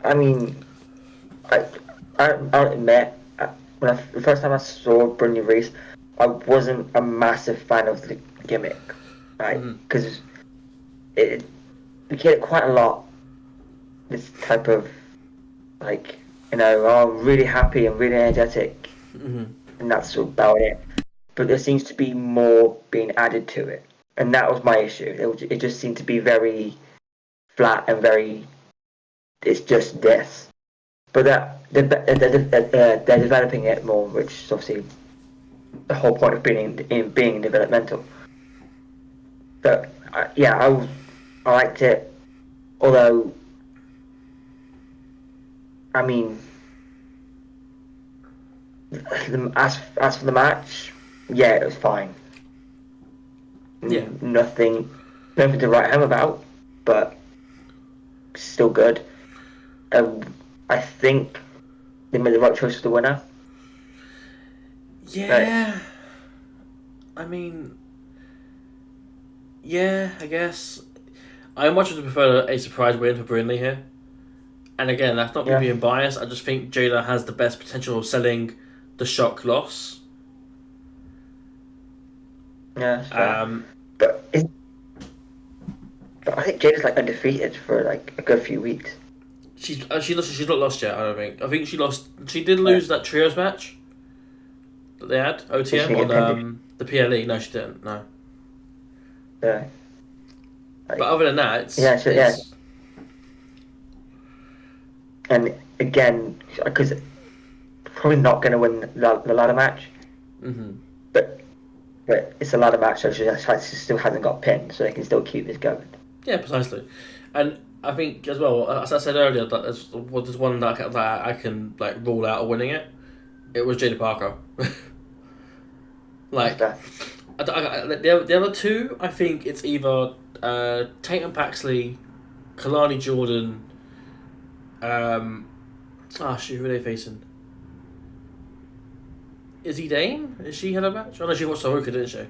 B: I mean, I'll admit, the first time I saw Brindley race, I wasn't a massive fan of the gimmick, right? Because we get it quite a lot. This type of, like, I'm really happy and really energetic. And that's about it. But there seems to be more being added to it, and that was my issue. It just seemed to be very flat and very. It's just this, but they're developing it more, which is obviously the whole point of being developmental. But I liked it, although I mean. As for the match, yeah, it was fine.
A: Yeah.
B: Nothing to write home about, but still good. I think they made the right choice for the winner.
A: Yeah. Right. I mean, yeah, I guess. I much would prefer a surprise win for Brindley here. And again, that's not me being biased. I just think Jada has the best potential of selling the shock loss.
B: Yeah, but I think Jada's like undefeated for like a good few weeks.
A: She's not lost yet. I don't think. I think she lost. She did lose that trios match that they had OTM on the PLE. No, she didn't. No.
B: Yeah.
A: But other than that, it's
B: And again, because probably not going to win the ladder match. But it's a ladder match, so she still hasn't got pinned, so they can still keep this going.
A: Yeah, precisely. And I think as well, as I said earlier, that there's one that I can like rule out of winning it. It was Jada Parker. Like, the other two, I think it's either Tatum Paxley, Kalani Jordan. Who are they facing? Izzy Dane? Is she had a match? Oh no, she watched Saruka, didn't she?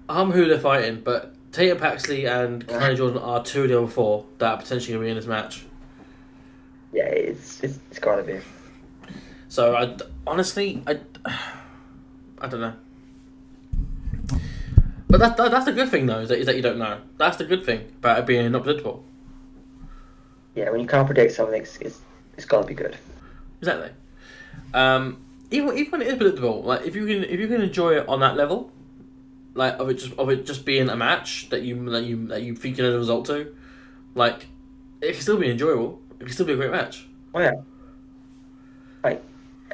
A: Who they're fighting, but Tatum Paxley and Kalani Jordan are two of the other four that are potentially going to be in this match.
B: Yeah, it's got to be.
A: So I don't know. But that's the good thing though, is that you don't know. That's the good thing about it being unpredictable.
B: yeah, when you can't predict something, it's got to be good.
A: Exactly. Even when it is predictable, like if you can enjoy it on that level, like of it just being a match that you think you know the result to, like it can still be enjoyable. It can still be a great match.
B: Oh yeah,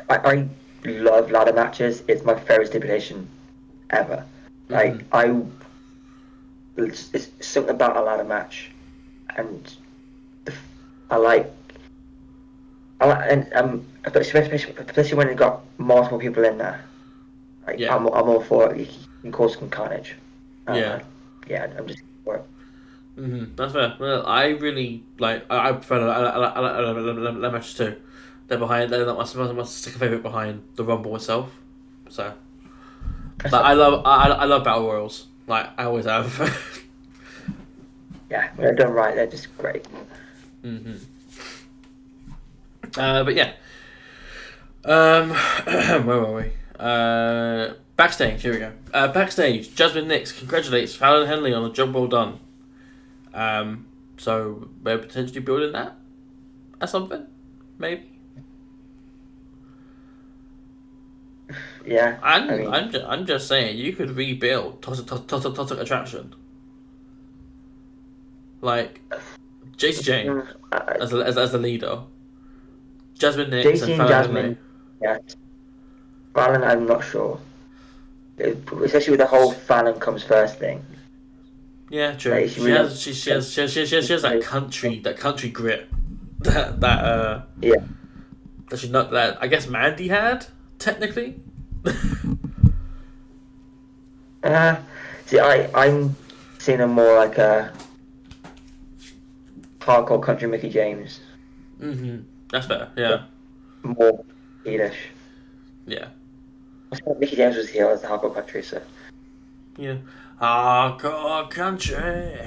B: I love ladder matches. It's my favorite stipulation ever. Like it's something about a ladder match, and I like and especially when it got multiple people in there. Like
A: Yeah.
B: I'm all for it. You can cause some carnage.
A: Yeah.
B: Yeah, I'm just for it.
A: That's fair. Well, I really like. I prefer the matches too. They're behind. They're not my second favorite behind the Rumble itself. So, like, I love battle royals. Like I always have.
B: Yeah, when they're done right, they're just great.
A: But yeah. Where were we? Backstage. Here we go. Backstage. Jasmine Nix congratulates Fallon Henley on a job well done. So we're potentially building that as something, maybe.
B: Yeah,
A: I'm just saying you could rebuild Toxic Attraction, like JC Jane as the leader, Jasmine Nix
B: JC
A: and
B: and
A: Fallon
B: Jasmine.
A: Henley.
B: Yeah, Fallon, I'm not sure. Especially with the whole Fallon comes first thing.
A: Yeah, true.
B: Like,
A: She has that country grit that
B: Yeah.
A: that she not that I guess Mandy had technically.
B: See, I'm seeing her more like a hardcore country Mickey James.
A: That's better. Yeah.
B: More heelish.
A: Yeah.
B: I thought Mickey James was heel as the hardcore country, so.
A: Yeah. Hardcore country.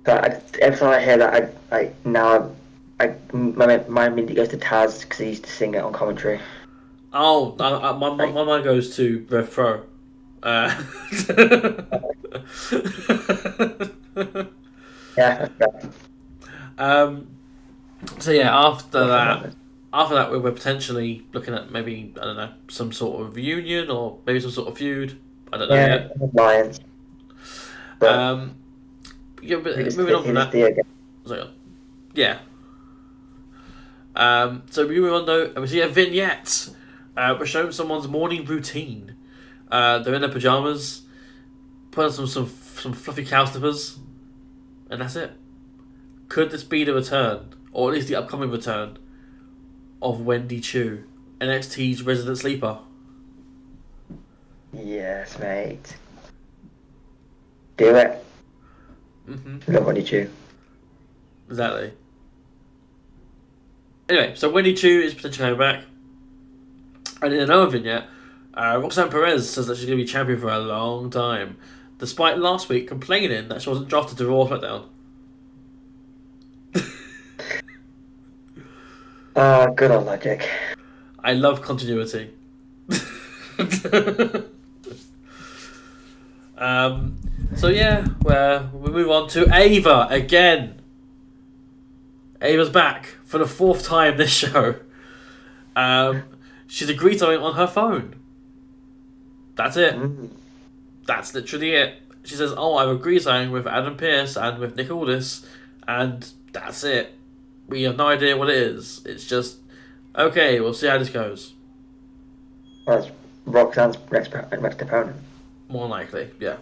B: Every time I hear that, my mind immediately goes to Taz because he used to sing it on commentary.
A: Oh, my mind goes to Rev Pro.
B: Yeah, that's fair.
A: So yeah, after that, we're potentially looking at maybe, I don't know, some sort of reunion or maybe some sort of feud. I don't know yet.
B: Lions.
A: Yeah, but moving on from that. So, yeah. So we move on though, and we see a vignette. We're showing someone's morning routine. They're in their pajamas, putting on some fluffy cow slippers, and that's it. Could this be the return, or at least the upcoming return, of Wendy Chu, NXT's resident sleeper?
B: Yes, mate. Do it. Love Wendy Chu.
A: Exactly. Anyway, so Wendy Chu is potentially coming back. And in another vignette, Roxanne Perez says that she's going to be champion for a long time, despite last week complaining that she wasn't drafted to Raw or SmackDown.
B: Good old logic.
A: I love continuity. So yeah, we move on to Ava again. Ava's back for the 4th time this show. She's agreed something on her phone. That's it. That's literally it. She says, "Oh, I've agreed something with Adam Pearce and with Nick Aldis," and that's it. We have no idea what it is. It's just, okay, we'll see how this goes.
B: Well, it's Roxanne's next opponent.
A: More likely, yeah.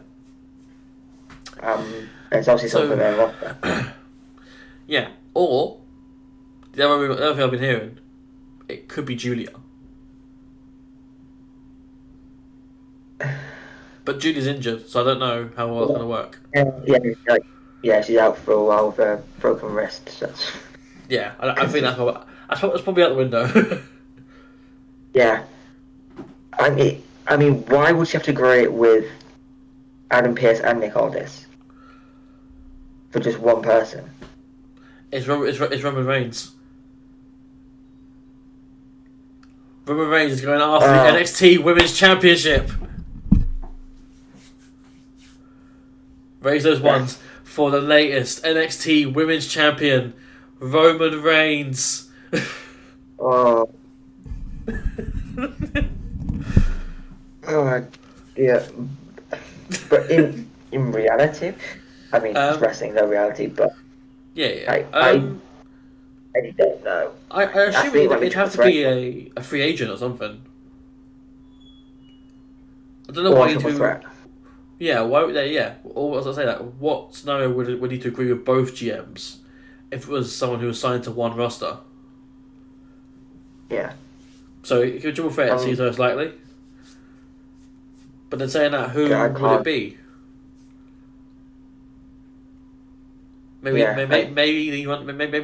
B: And it's obviously something they're roster.
A: Yeah, or the other thing I've been hearing, it could be Julia. But Julia's injured, so I don't know how well it's going to work.
B: Yeah, she's out for a while with a broken wrist. So that's...
A: Yeah, I think that's probably out the window.
B: Yeah. I mean, why would she have to agree with Adam Pearce and Nick Aldis for just one person?
A: It's Roman Reigns. Roman Reigns is going after the NXT Women's Championship. Raise those ones for the latest NXT Women's Champion, Roman Reigns.
B: Oh. Oh, yeah. But in reality, I mean, it's wrestling, no reality, but
A: yeah.
B: I don't know.
A: I assume it'd have to be a free agent or something. I don't know why you do. Yeah, why would they? Yeah, or as I say that, what scenario would need to agree with both GMs if it was someone who was signed to one roster?
B: Yeah.
A: So if you're triple threat, seems most likely. But then saying that, who would it be? Maybe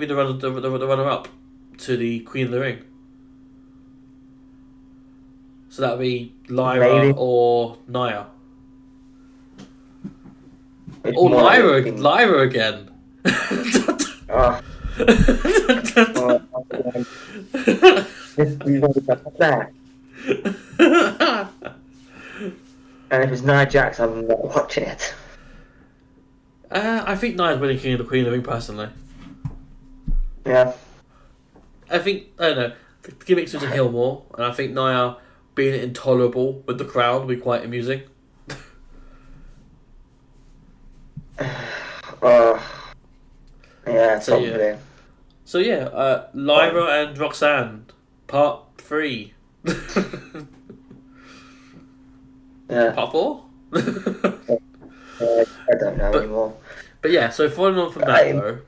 A: the runner up to the Queen of the Ring. So that would be Lyra or Nia. Or Lyra again.
B: And if it's Nia Jax, I'm not watching it.
A: I think Nia's winning King of the Queen of the Ring personally.
B: Yeah.
A: I don't know. The gimmick suits a hill more, and I think Nia being intolerable with the crowd would be quite amusing.
B: Yeah, probably.
A: So yeah, Lyra and Roxanne, part 3.
B: Yeah.
A: Part 4?
B: I don't know anymore.
A: But yeah, so following on from that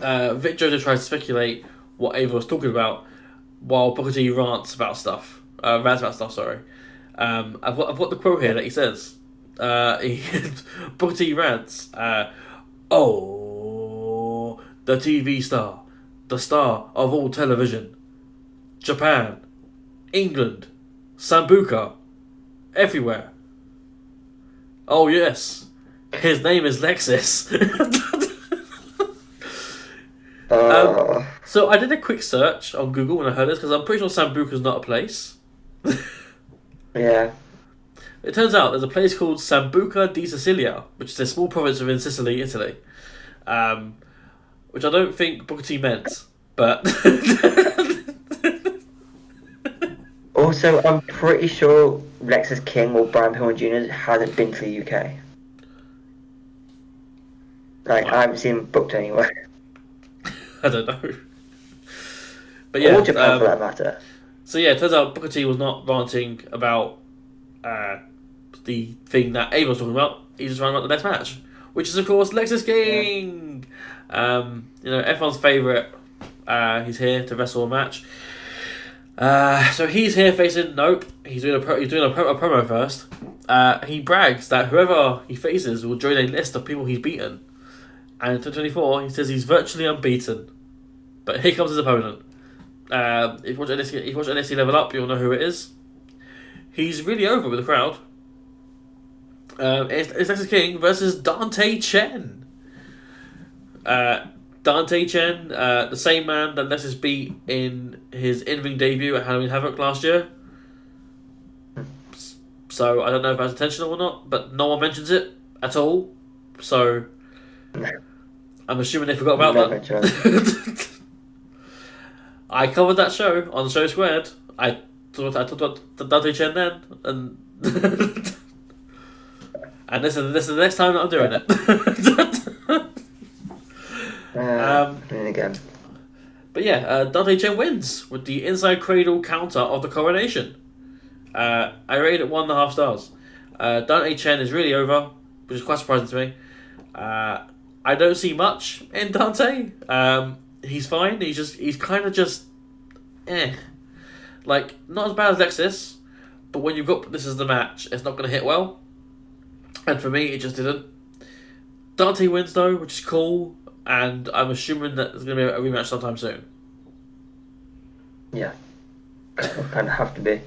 A: though, Vic Joseph tries to speculate what Ava was talking about while Booker T rants about stuff. Sorry. I've got the quote here that he says. Booker T rants, "Oh, the TV star, the star of all television, Japan, England, Sambuca, everywhere. Oh yes, his name is Lexis." So I did a quick search on Google when I heard this because I'm pretty sure Sambuca's not a place.
B: Yeah.
A: It turns out there's a place called Sambuca di Sicilia, which is a small province within Sicily, Italy. Which I don't think Booker T meant, but...
B: Also, I'm pretty sure Lexus King or Brian Pillman Jr. hasn't been to the UK. Like, I haven't seen him booked anywhere.
A: I don't know. But yeah,
B: or Japan for that matter.
A: So yeah, it turns out Booker T was not ranting about the thing that Ava was talking about. He's just ranting about the next match, which is of course Lexus King. Yeah. Everyone's favourite. He's here to wrestle a match. So he's here facing. Nope, he's doing a promo first. He brags that whoever he faces will join a list of people he's beaten. And in 2024, he says he's virtually unbeaten. But here comes his opponent. If you watch NXT Level Up, you'll know who it is. He's really over with the crowd. It's Lexus King versus Dante Chen. Dante Chen, the same man that Lexus beat in his in-ring debut at Halloween Havoc last year. So I don't know if that's intentional or not, but no one mentions it at all. So I'm assuming they forgot about that. I covered that show on the Show Squared. I talked about Dante Chen then, and and this is the next time that I'm doing it.
B: Again.
A: But yeah, Dante Chen wins with the inside cradle counter of the coronation. I rated it 1.5 stars. Dante Chen is really over, which is quite surprising to me. I don't see much in Dante. He's fine. He's kind of just, like not as bad as Lexus, but when you've got this as the match, it's not going to hit well. And for me, it just didn't. Dante wins though, which is cool, and I'm assuming that there's going to be a rematch sometime soon.
B: Yeah, kind of have to be.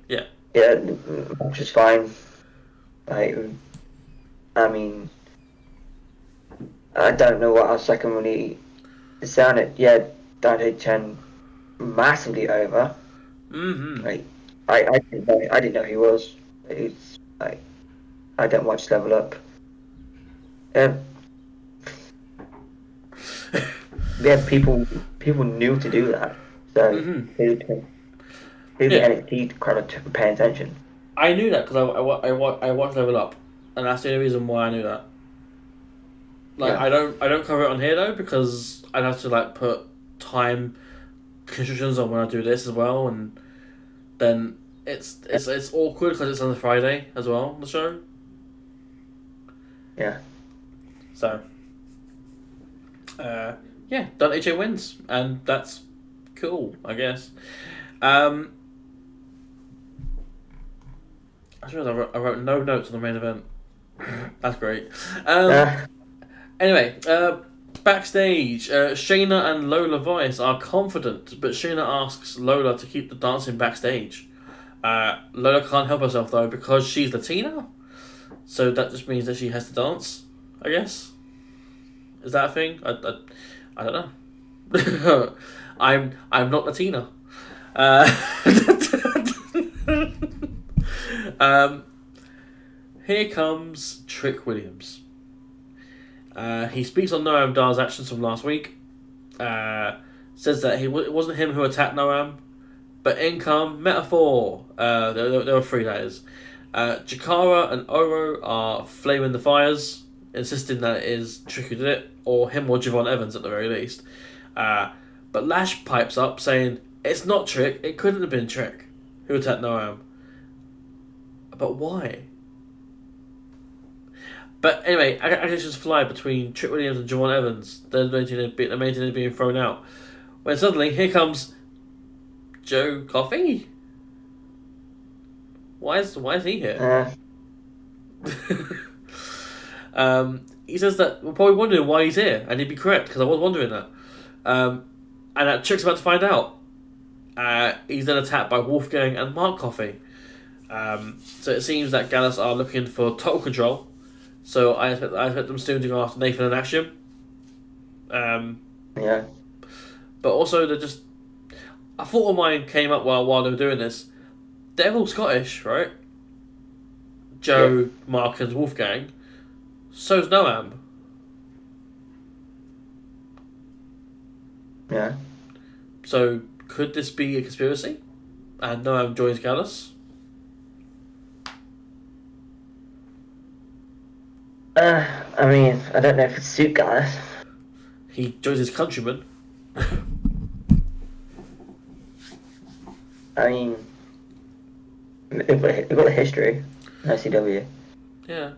A: Yeah.
B: Yeah, which is fine. I mean, I don't know what else I can really say on it. Yeah, Dante Chen massively over.
A: Mm-hmm.
B: Like, I didn't know he was. It's like, I don't watch Level Up. Yeah, people knew to do that. So who the NXT kind of took paying attention?
A: I knew that because I watched Level Up, and that's the only reason why I knew that. Like
B: Yeah.
A: I don't cover it on here though because I'd have to like put time constrictions on when I do this as well, and then it's awkward because it's on a Friday as well, the show.
B: Yeah.
A: So, yeah, Deity wins, and that's cool, I guess. I suppose I wrote no notes on the main event. That's great. Anyway, backstage, Shayna and Lola Vice are confident, but Shayna asks Lola to keep the dancing backstage. Lola can't help herself though because she's Latina, so that just means that she has to dance. I guess. Is that a thing? I don't know. I'm not Latina. Here comes Trick Williams. He speaks on Noam Dar's actions from last week. Says that it wasn't him who attacked Noam, but in come Metaphor. There were three, that is. Jakara and Oro are flaming the fires, insisting that it is Trick who did it, or him or Javon Evans at the very least. But Lash pipes up saying, it's not Trick, it couldn't have been Trick who attacked Noam. But why? But anyway, accusations fly between Trick Williams and Javon Evans. They're maintained being thrown out. When suddenly, here comes Joe Coffey? Why is he here? He says that we're probably wondering why he's here, and he'd be correct because I was wondering that. And that Trick's about to find out. He's then attacked by Wolfgang and Mark Coffey. So it seems that Gallus are looking for total control. So I expect them soon to go after Nathan and Axiom.
B: Yeah.
A: But also they're just. A thought of mine came up while they were doing this. They're all Scottish, right? Joe, Mark, and Wolfgang. So's Noam.
B: Yeah.
A: So could this be a conspiracy? And Noam joins Gallus?
B: I mean, I don't know if it'd suit Gallus.
A: He joins his countrymen.
B: I mean, they've got a history, HCW.
A: Yeah.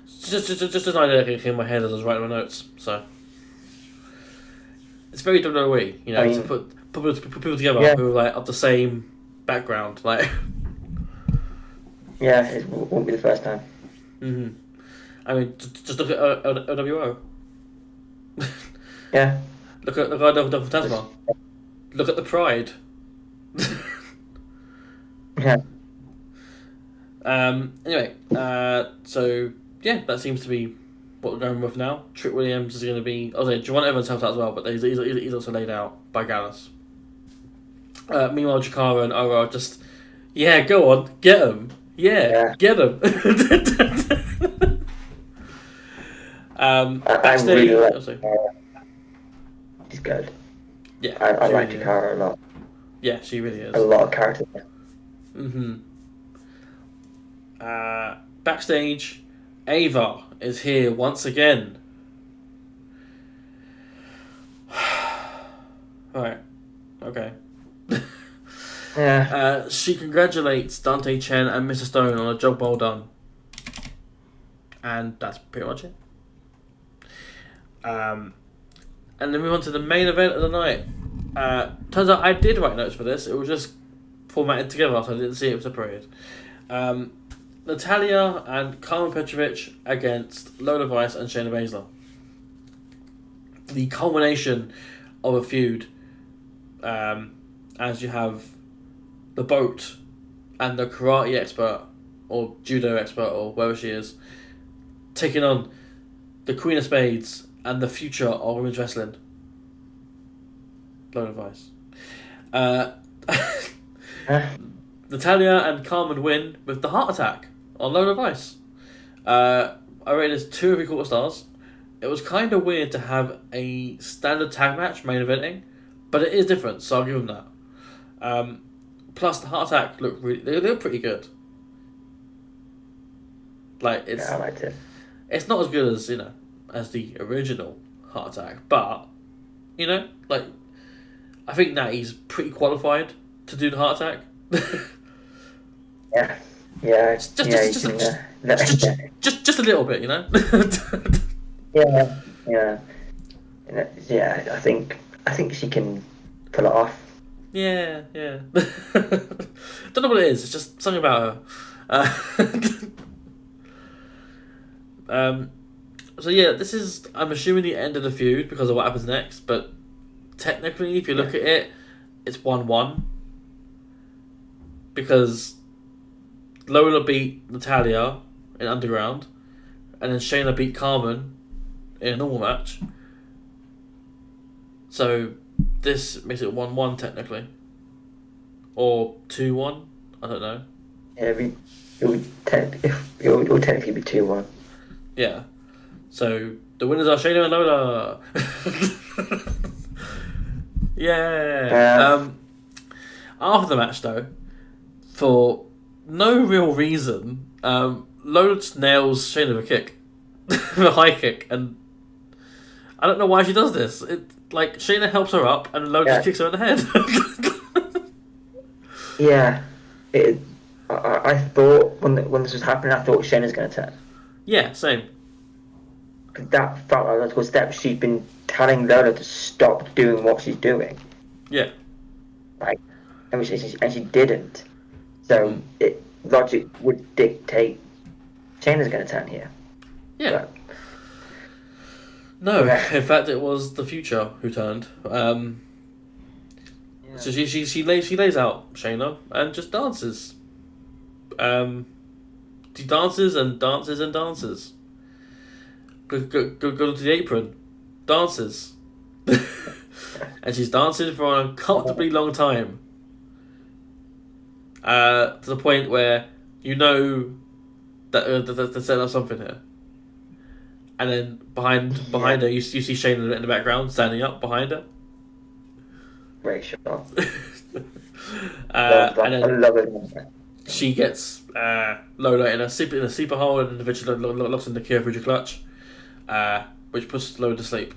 A: Just an idea that came in my head as I was writing my notes. So it's very WWE, you know,
B: I mean,
A: to put people together who are like of the same background, like.
B: Yeah, it won't be the first time.
A: Mm-hmm. I mean, just look at OWO.
B: Yeah.
A: Look at the guy Devil Tasma. Look at the Pride.
B: Yeah.
A: Anyway, so yeah, that seems to be what we're going with now. Trick Williams is going to be. Oh, sorry, Javon Evans helps out as well, but he's also laid out by Gallus. Meanwhile, Jakara and Oro are just, yeah, go on, get him. Yeah, get him.
B: I really like Jakara. She's good.
A: Yeah,
B: I like
A: really
B: Jakara a lot.
A: Yeah, she really is.
B: A lot of character there.
A: Mm-hmm. Backstage, Ava is here once again. Right. Okay.
B: Yeah.
A: She congratulates Dante Chen and Mr. Stone on a job well done. And that's pretty much it. And then we move on to the main event of the night. Turns out I did write notes for this. It was just formatted together, so I didn't see it separated. Natalia and Carmen Petrovic against Lola Vice and Shayna Baszler. The culmination of a feud. As you have the boat and the karate expert or judo expert or wherever she is taking on the Queen of Spades and the future of women's wrestling. Load of advice. Natalia and Carmen win with the heart attack on Lola Vice. I rated this 2 3/4 stars. It was kind of weird to have a standard tag match main eventing, but it is different, so I'll give them that. Plus, the Heart Attack they look pretty good. Like
B: Yeah, I liked it.
A: it's not as good as as the original Heart Attack, but like I think Natty's pretty qualified to do the Heart Attack.
B: Yeah. Yeah.
A: Just a little bit,
B: Yeah. Yeah. Yeah. I think she can pull it off.
A: Yeah. Don't know what it is. It's just something about her. So yeah, this is, I'm assuming, the end of the feud because of what happens next. But technically, if you look at it, it's 1-1 because Lola beat Natalia in Underground, and then Shayna beat Carmen in a normal match. So this makes it 1-1 technically, or 2-1. I don't know.
B: Yeah, it would technically be 2-1.
A: Yeah. So the winners are Shayna and Lola. Yeah. After the match, though, for no real reason, Lola just nails Shayna with a kick, with a high kick, and I don't know why she does this. Like Shayna helps her up, and Lola just kicks her in the head.
B: Yeah. I thought when this was happening, I thought Shayna's going to turn.
A: Yeah, same.
B: That felt like a step. She'd been telling Lola to stop doing what she's doing.
A: Yeah.
B: Right? And she didn't. So logic would dictate Shayna's going to turn here.
A: Yeah.
B: But,
A: no, in fact, it was the Future who turned. So she lays out Shayna and just dances. She dances and dances and dances. Go to the apron, dances, and she's dancing for an uncomfortably long time. To the point where that they're setting up something here. And then behind her, you see Shayna in the background, standing up behind her.
B: Great shot.
A: And then
B: I love it.
A: she gets Lola in a sleeper hole, and eventually locks in the Kyofuji clutch, which puts Lola to sleep.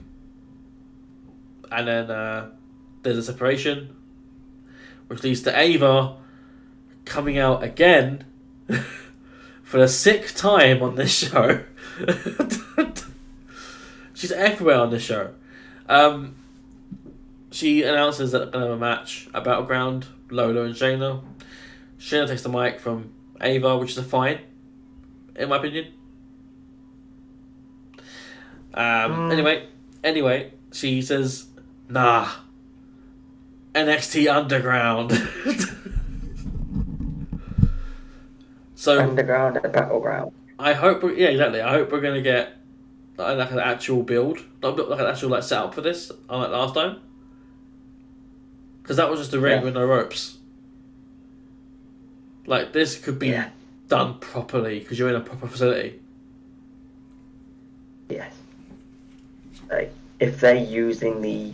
A: And then there's a separation, which leads to Ava coming out again for the 6th time on this show. She's everywhere on this show. She announces that they're going to have a match at Battleground, Lola and Shayna. Shayna takes the mic from Ava, which is a fine, in my opinion. Anyway, she says, "Nah, NXT Underground." So
B: Underground at Battleground.
A: I hope, exactly. I hope we're gonna get like an actual build, like an actual setup for this, unlike last time. Because that was just a ring with no ropes. Like, this could be done properly because you're in a proper facility.
B: Yes. Like, if they're using the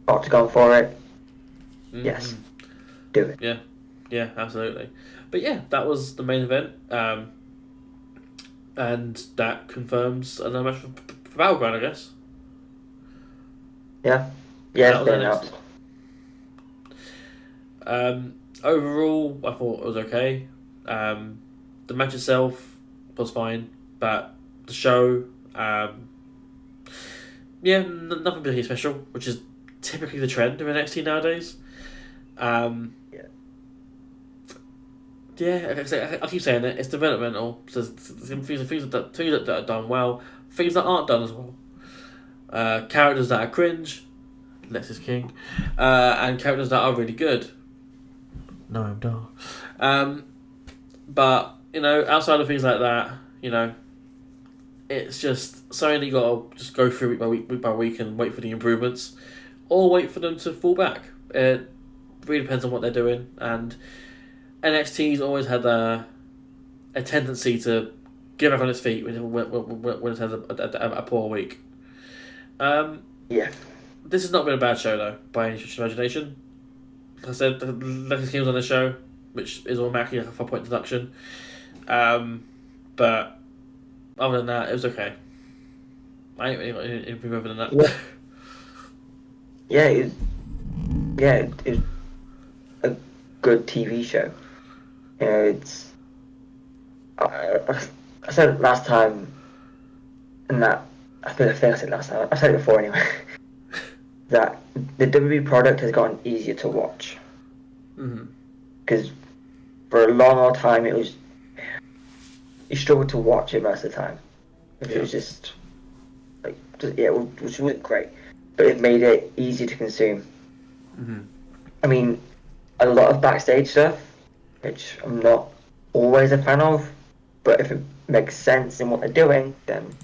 B: octagon for it, yes, do it.
A: Yeah, absolutely. But yeah, that was the main event, and that confirms another match for Battleground, I guess.
B: Yeah, it's been announced.
A: Overall, I thought it was okay. The match itself was fine, but the show, nothing particularly special, which is typically the trend of NXT nowadays. I keep saying it. It's developmental. So things that are done well, things that aren't done as well. Characters that are cringe, Lex is king, and characters that are really good. No, I'm done. But outside of things like that, it's just something that you gotta just go through week by week and wait for the improvements, or wait for them to fall back. It really depends on what they're doing, and NXT's always had a tendency to get back on its feet when it has a poor week.
B: Yeah.
A: This has not been a bad show though, by any stretch of imagination. Like I said, Lex King was on the show, which is automatically like a 4-point deduction. But other than that, it was okay. I ain't really got anything other than that.
B: Yeah. It was a good TV show. You know, it's. I said it last time, and that I think I said it last time. I said it before anyway. That the WWE product has gotten easier to watch. Because for a long time you struggled to watch it most of the time. It was just which wasn't great, but it made it easy to consume. I mean, a lot of backstage stuff, which I'm not always a fan of, but if it makes sense in what they're doing, then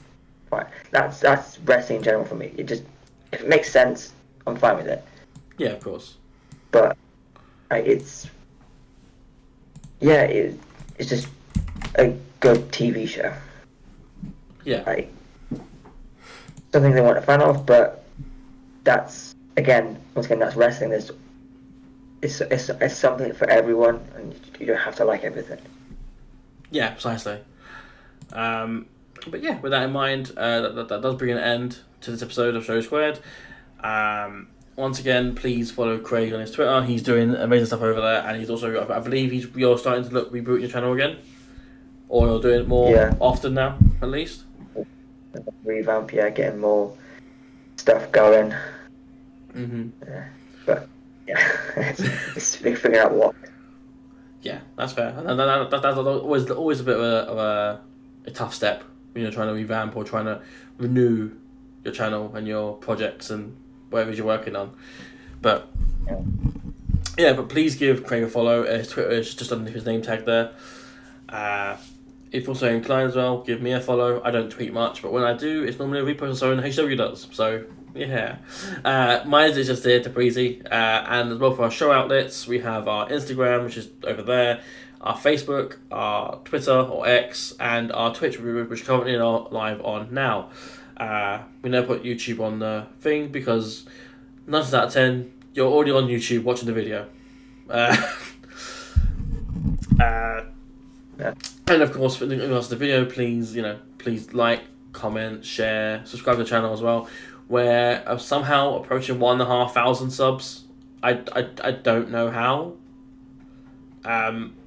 B: fine. That's wrestling in general for me. If it makes sense, I'm fine with it.
A: Yeah, of course.
B: But it's just a good TV show.
A: Yeah.
B: Something they weren't a fan of, but that's once again that's wrestling. It's something for everyone, and you don't have to like everything.
A: Yeah, precisely. But yeah, with that in mind, that does bring an end to this episode of Show Squared. Once again, please follow Craig on his Twitter. He's doing amazing stuff over there, and he's also, I believe, you're starting to reboot your channel again, or you're doing it more often now, at least.
B: Revamp, getting more stuff going. But it's figuring out what.
A: Yeah, that's fair, and that's always a bit of a tough step when you're trying to revamp or trying to renew your channel and your projects and whatever you're working on. But but please give Craig a follow. His Twitter is just underneath his name tag there. If you're so inclined as well, give me a follow. I don't tweet much, but when I do, it's normally a repost or so, and HCW does. So yeah, mine is just there to Breezy, and as well for our show outlets, we have our Instagram, which is over there, our Facebook, our Twitter or X, and our Twitch, which currently are live on now. We never put YouTube on the thing because 9 out of 10, you're already on YouTube watching the video. And of course, for the video, please like, comment, share, subscribe to the channel as well. We're somehow approaching 1,500 subs. I don't know how.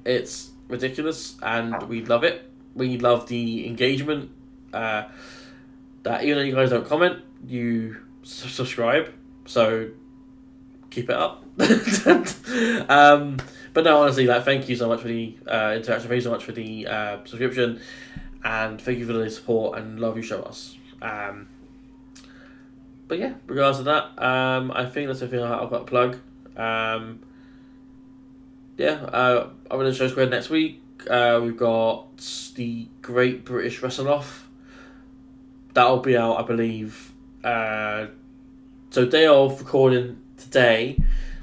A: It's ridiculous, and we love it. We love the engagement. That even though you guys don't comment, you subscribe. So keep it up. But no, honestly, thank you so much for the interaction. Thank you so much for the subscription, and thank you for the support and love you show us. But yeah, regardless of that, I think that's everything I've got to plug. I'm going to Show Squared next week. We've got the Great British Wrestle-Off. That'll be out, I believe. So day of recording today.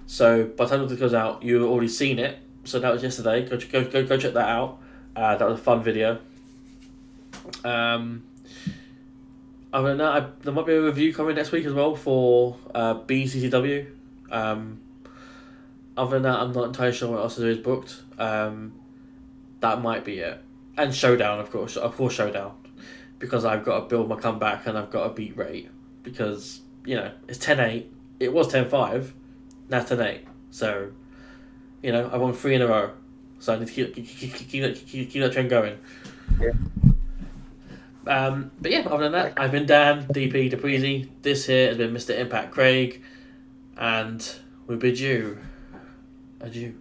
A: So by the time this goes out, you've already seen it. So that was yesterday. Go check that out. That was a fun video. Other than that, there might be a review coming next week as well for BCCW. Other than that, I'm not entirely sure what else is booked. That might be it. And Showdown, of course. Of course, Showdown. Because I've got to build my comeback and I've got to beat Ray. Because, it's 10-8. It was 10-5. Now it's 10-8. So, I won 3 in a row. So I need to keep that trend going.
B: Yeah.
A: But yeah, other than that, I've been Dan, DP, Depreezy. This here has been Mr. Impact Craig. And we bid you adieu.